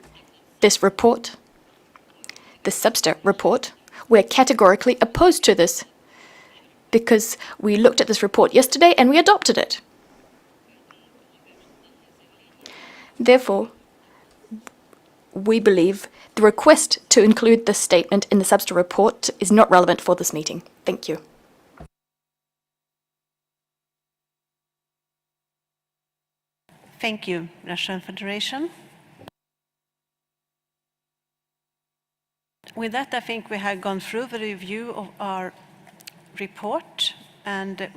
this report, the SBI report, we're categorically opposed to this because we looked at this report yesterday and we adopted it. Therefore, we believe the request to include this statement in the substantive report is not relevant for this meeting. Thank you. Thank you, National Federation. With that, I think we have gone through the review of our report, and the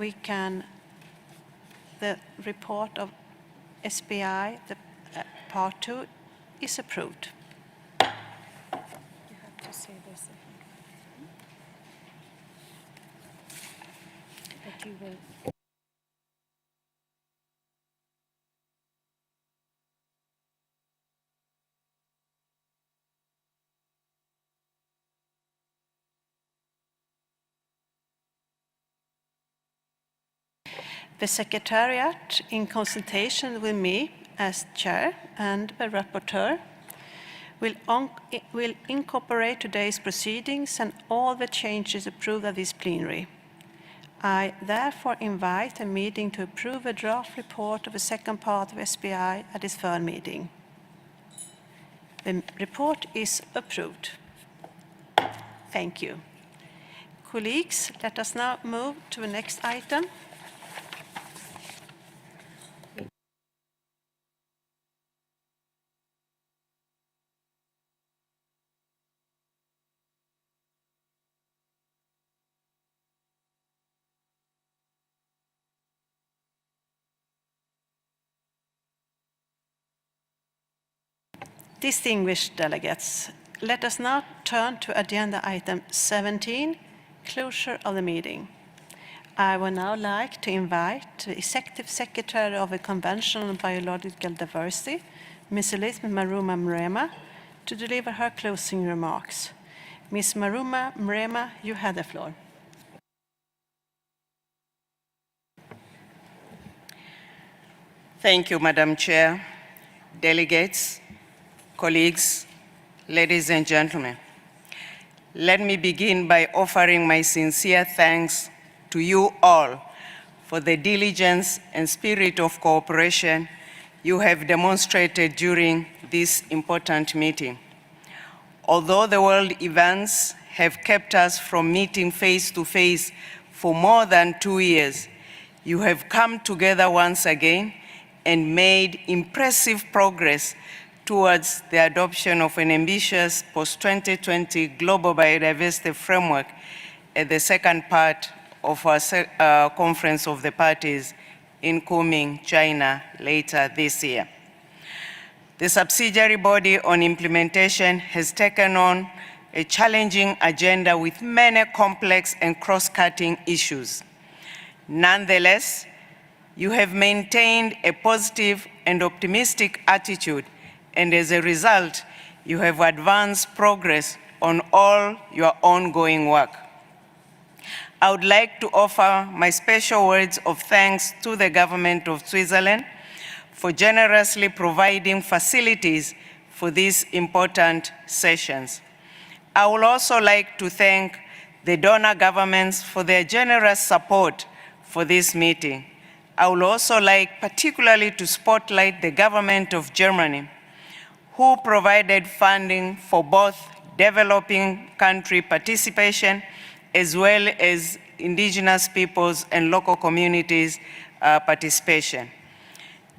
report of SBI, the part 2, is approved. You have to say this. But you will. The Secretariat, in consultation with me as Chair and the Rapporteur, will incorporate today's proceedings and all the changes approved at this plenary. I therefore invite the meeting to approve a draft report of the second part of SBI at its third meeting. The report is approved. Thank you. Colleagues, let us now move to the next item. Distinguished delegates, let us now turn to agenda item 17, closure of the meeting. I would now like to invite the Executive Secretary of the Convention on Biological Diversity, Ms. Elizabeth Maruma Mrema, to deliver her closing remarks. Ms. Maruma Mrema, you have the floor. Thank you, Madam Chair, delegates, colleagues, ladies and gentlemen. Let me begin by offering my sincere thanks to you all for the diligence and spirit of cooperation you have demonstrated during this important meeting. Although the world events have kept us from meeting face to face for more than 2 years, you have come together once again and made impressive progress towards the adoption of an ambitious post-2020 global biodiversity framework at the second part of our Conference of the Parties in Kunming, China, later this year. The subsidiary body on implementation has taken on a challenging agenda with many complex and cross-cutting issues. Nonetheless, you have maintained a positive and optimistic attitude, and as a result, you have advanced progress on all your ongoing work. I would like to offer my special words of thanks to the government of Switzerland for generously providing facilities for these important sessions. I would also like to thank the donor governments for their generous support for this meeting. I would also like particularly to spotlight the government of Germany, who provided funding for both developing country participation as well as indigenous peoples and local communities participation.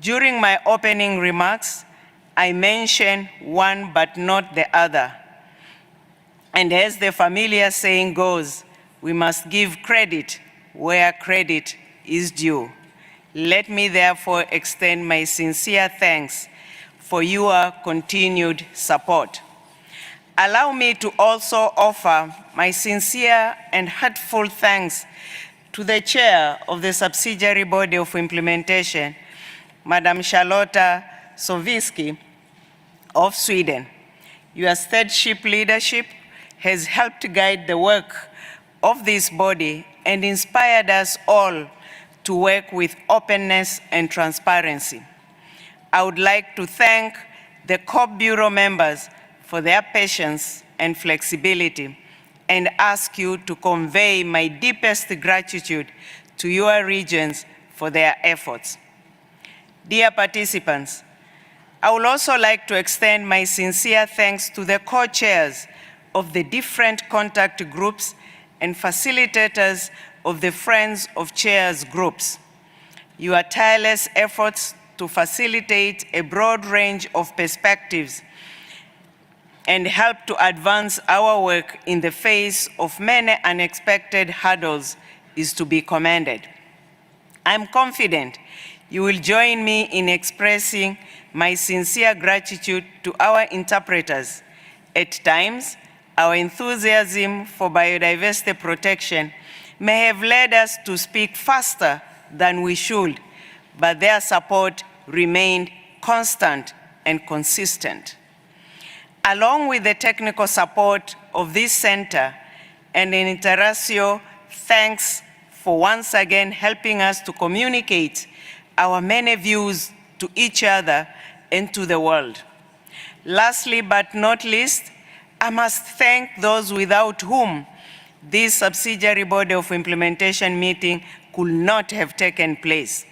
During my opening remarks, I mentioned one but not the other. And as the familiar saying goes, we must give credit where credit is due. Let me therefore extend my sincere thanks for your continued support. Allow me to also offer my sincere and heartfelt thanks to the chair of the subsidiary body of implementation, Madam Charlotta Sovinsky of Sweden. Your stewardship leadership has helped guide the work of this body and inspired us all to work with openness and transparency. I would like to thank the COP Bureau members for their patience and flexibility and ask you to convey my deepest gratitude to your regions for their efforts. Dear participants, I would also like to extend my sincere thanks to the co-chairs of the different contact groups and facilitators of the Friends of Chairs groups. Your tireless efforts to facilitate a broad range of perspectives and help to advance our work in the face of many unexpected hurdles is to be commended. I'm confident you will join me in expressing my sincere gratitude to our interpreters. At times, our enthusiasm for biodiversity protection may have led us to speak faster than we should, but their support remained constant and consistent. Along with the technical support of this center and in Interratio, thanks for once again helping us to communicate our many views to each other and to the world. Lastly but not least, I must thank those without whom this subsidiary body of implementation meeting could not have taken place.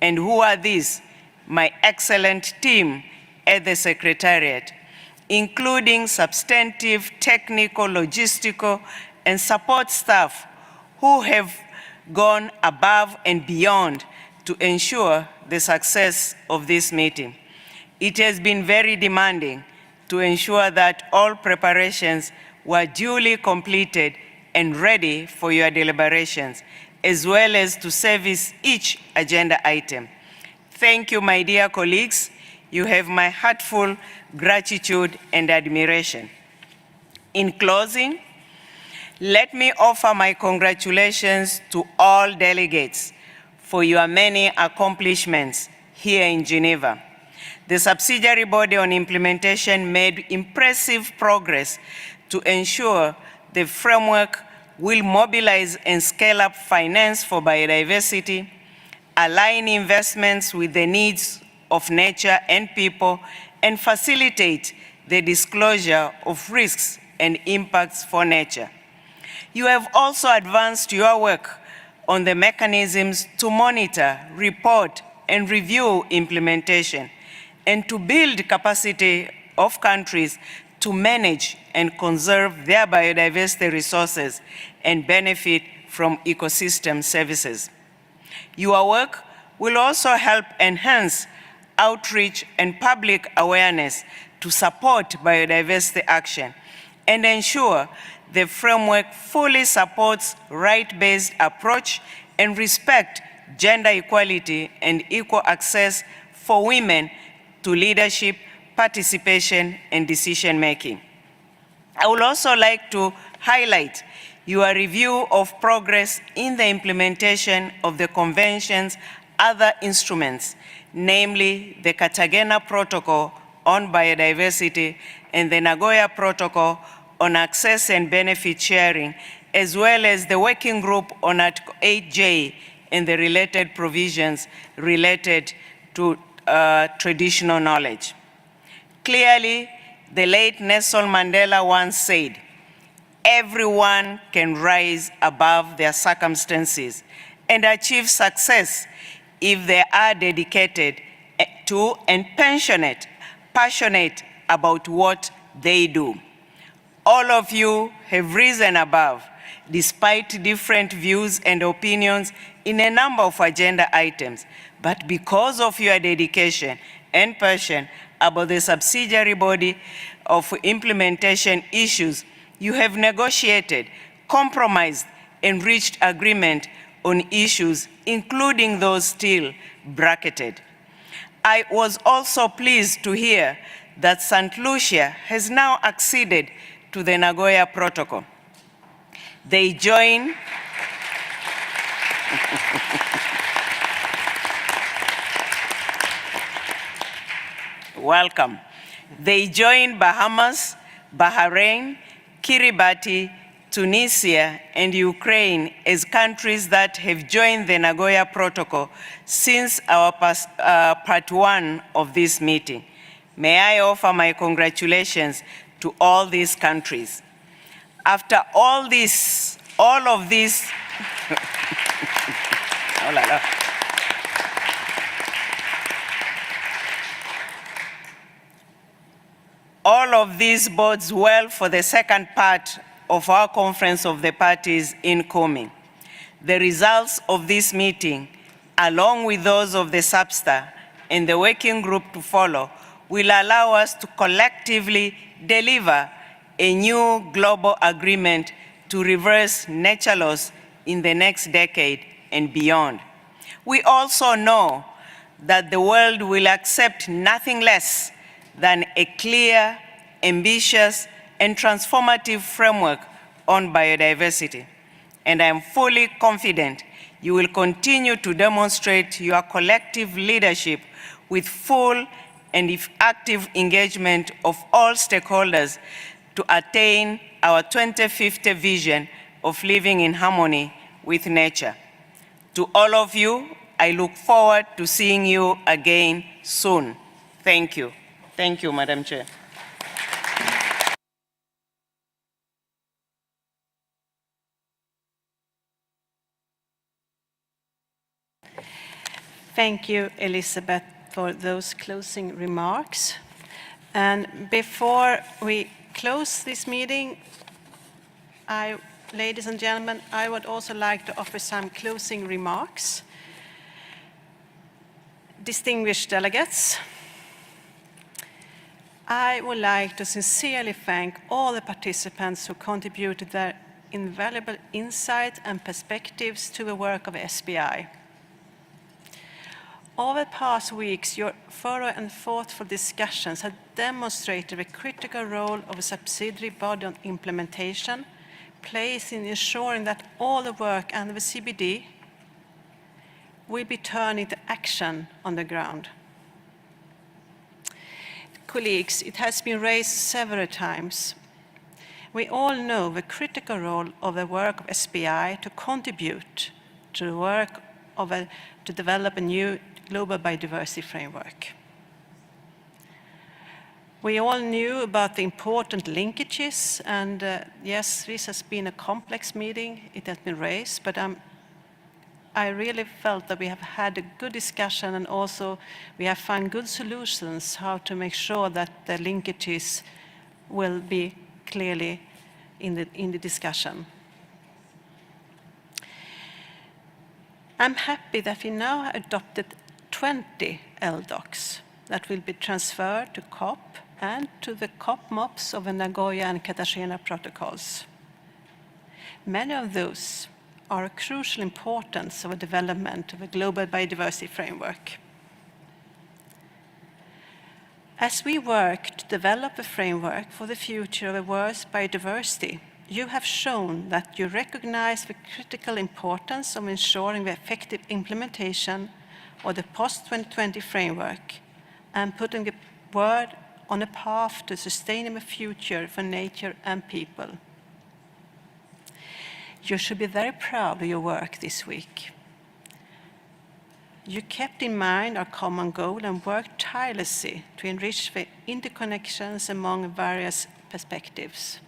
And who are these? My excellent team at the Secretariat, including substantive, technical, logistical, and support staff who have gone above and beyond to ensure the success of this meeting. It has been very demanding to ensure that all preparations were duly completed and ready for your deliberations, as well as to service each agenda item. Thank you, my dear colleagues. You have my heartful gratitude and admiration. In closing, let me offer my congratulations to all delegates for your many accomplishments here in Geneva. The subsidiary body on implementation made impressive progress to ensure the framework will mobilize and scale up finance for biodiversity, align investments with the needs of nature and people, and facilitate the disclosure of risks and impacts for nature. You have also advanced your work on the mechanisms to monitor, report, and review implementation, and to build capacity of countries to manage and conserve their biodiversity resources and benefit from ecosystem services. Your work will also help enhance outreach and public awareness to support biodiversity action and ensure the framework fully supports right-based approach and respect gender equality and equal access for women to leadership, participation, and decision-making. I would also like to highlight your review of progress in the implementation of the Convention's other instruments, namely the Cartagena Protocol on Biodiversity and the Nagoya Protocol on Access and Benefit Sharing, as well as the Working Group on Article 8J and the related provisions related to traditional knowledge. Clearly, the late Nelson Mandela once said, "Everyone can rise above their circumstances and achieve success if they are dedicated to and passionate about what they do." All of you have risen above, despite different views and opinions in a number of agenda items. But because of your dedication and passion about the subsidiary body of implementation issues, you have negotiated, compromised, and reached agreement on issues, including those still bracketed. I was also pleased to hear that St. Lucia has now acceded to the Nagoya Protocol. They join welcome. They join Bahamas, Bahrain, Kiribati, Tunisia, and Ukraine as countries that have joined the Nagoya Protocol since our part one of this meeting. May I offer my congratulations to all these countries. After all of this, oh la la. All of this bodes well for the second part of our Conference of the Parties incoming. The results of this meeting, along with those of the SAPSTA and the working group to follow, will allow us to collectively deliver a new global agreement to reverse nature loss in the next decade and beyond. We also know that the world will accept nothing less than a clear, ambitious, and transformative framework on biodiversity. And I am fully confident you will continue to demonstrate your collective leadership with full and active engagement of all stakeholders to attain our 2050 vision of living in harmony with nature. To all of you, I look forward to seeing you again soon. Thank you. Thank you, Madam Chair. Thank you, Elizabeth, for those closing remarks. And before we close this meeting, ladies and gentlemen, I would also like to offer some closing remarks. Distinguished delegates, I would like to sincerely thank all the participants who contributed their invaluable insight and perspectives to the work of SBI. Over the past weeks, your thorough and thoughtful discussions have demonstrated the critical role of a subsidiary body on implementation plays in ensuring that all the work under the CBD will be turned into action on the ground. Colleagues, it has been raised several times. We all know the critical role of the work of SBI to contribute to the work to develop a new global biodiversity framework. We all knew about the important linkages, and yes, this has been a complex meeting. It has been raised, but I really felt that we have had a good discussion, and also we have found good solutions how to make sure that the linkages will be clearly in the discussion. I'm happy that we now have adopted 20 LDOCs that will be transferred to COP and to the COP MOPs of the Nagoya and Cartagena protocols. Many of those are of crucial importance of the development of a global biodiversity framework. As we work to develop a framework for the future of the world's biodiversity, you have shown that you recognize the critical importance of ensuring the effective implementation of the post-2020 framework and putting the world on a path to a sustainable future for nature and people. You should be very proud of your work this week. You kept in mind our common goal and worked tirelessly to enrich the interconnections among various perspectives.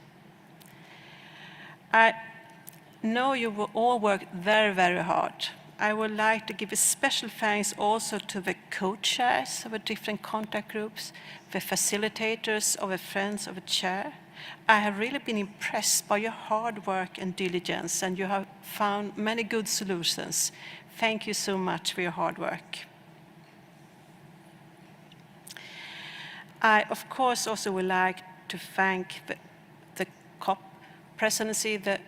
I know you will all work very, very hard. I would like to give a special thanks also to the co-chairs of the different contact groups, the facilitators of the Friends of the Chair. I have really been impressed by your hard work and diligence, and you have found many good solutions. Thank you so much for your hard work. I, of course, also would like to thank the COP presidency, the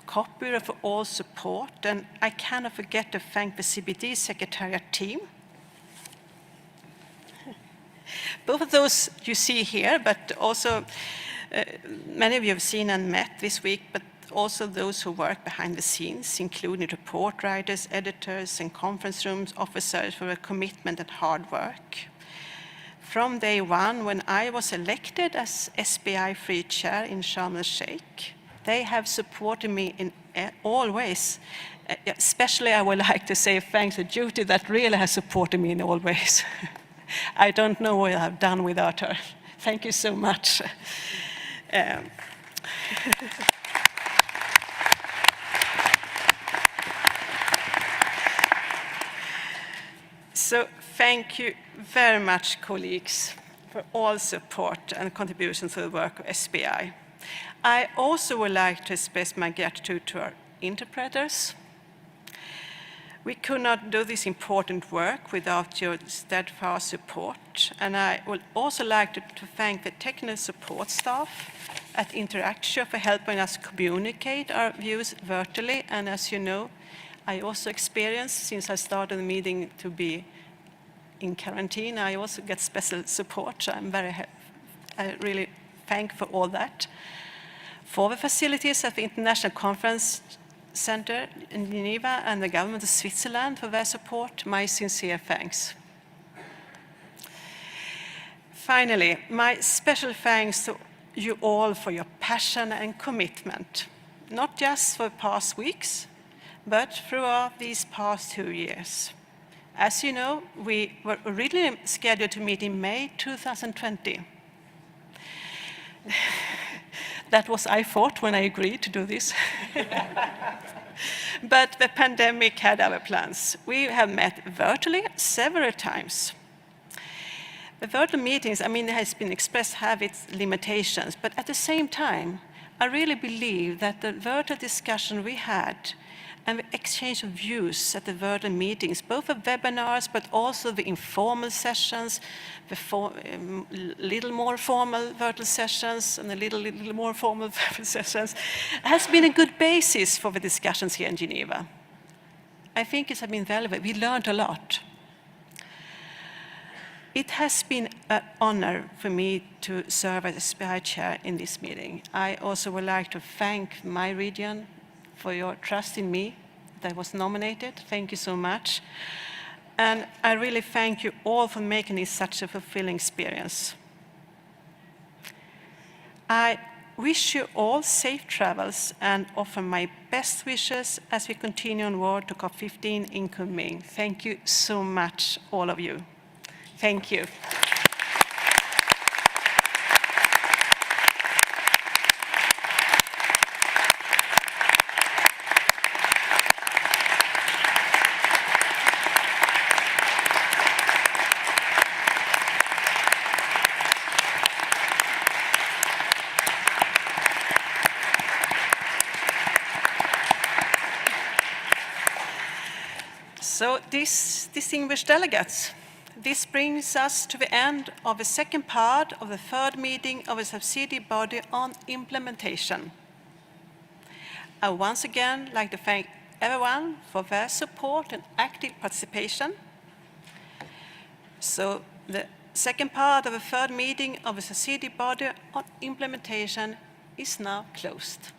COP Bureau for all support, and I cannot forget to thank the CBD Secretariat team. Both of those you see here, but also many of you have seen and met this week, but also those who work behind the scenes, including report writers, editors, and conference rooms officers for their commitment and hard work. From day one, when I was elected as SBI-3 chair in Sharm el-Sheikh, they have supported me in all ways. Especially, I would like to say thanks to Judy that really has supported me in all ways. I don't know what I've done without her. Thank you so much. So thank you very much, colleagues. for all support and contributions to the work of SBI. I also would like to express my gratitude to our interpreters. We could not do this important work without your steadfast support, and I would also like to thank the technical support staff at Interaction for helping us communicate our views virtually. And as you know, I also experienced, since I started the meeting, to be in quarantine. I also get special support, so I really thank for all that. For the facilities at the International Conference Center in Geneva and the government of Switzerland for their support, my sincere thanks. Finally, my special thanks to you all for your passion and commitment, not just for the past weeks, but throughout these past 2 years. As you know, we were originally scheduled to meet in May 2020. That was I thought when I agreed to do this. But the pandemic had other plans. We have met virtually several times. The virtual meetings, it has been expressed, have its limitations, but at the same time, I really believe that the virtual discussion we had and the exchange of views at the virtual meetings, both the webinars, but also the informal sessions, the little more formal virtual sessions, and the little more formal virtual sessions, has been a good basis for the discussions here in Geneva. I think it has been valuable. We learned a lot. It has been an honor for me to serve as SBI chair in this meeting. I also would like to thank my region for your trust in me that I was nominated. Thank you so much. And I really thank you all for making it such a fulfilling experience. I wish you all safe travels and offer my best wishes as we continue onward to COP15 in Kunming. Thank you so much, all of you. Thank you. So, distinguished delegates, this brings us to the end of the second part of the third meeting of the subsidiary body on implementation. I once again like to thank everyone for their support and active participation. So the second part of the third meeting of the subsidiary body on implementation is now closed.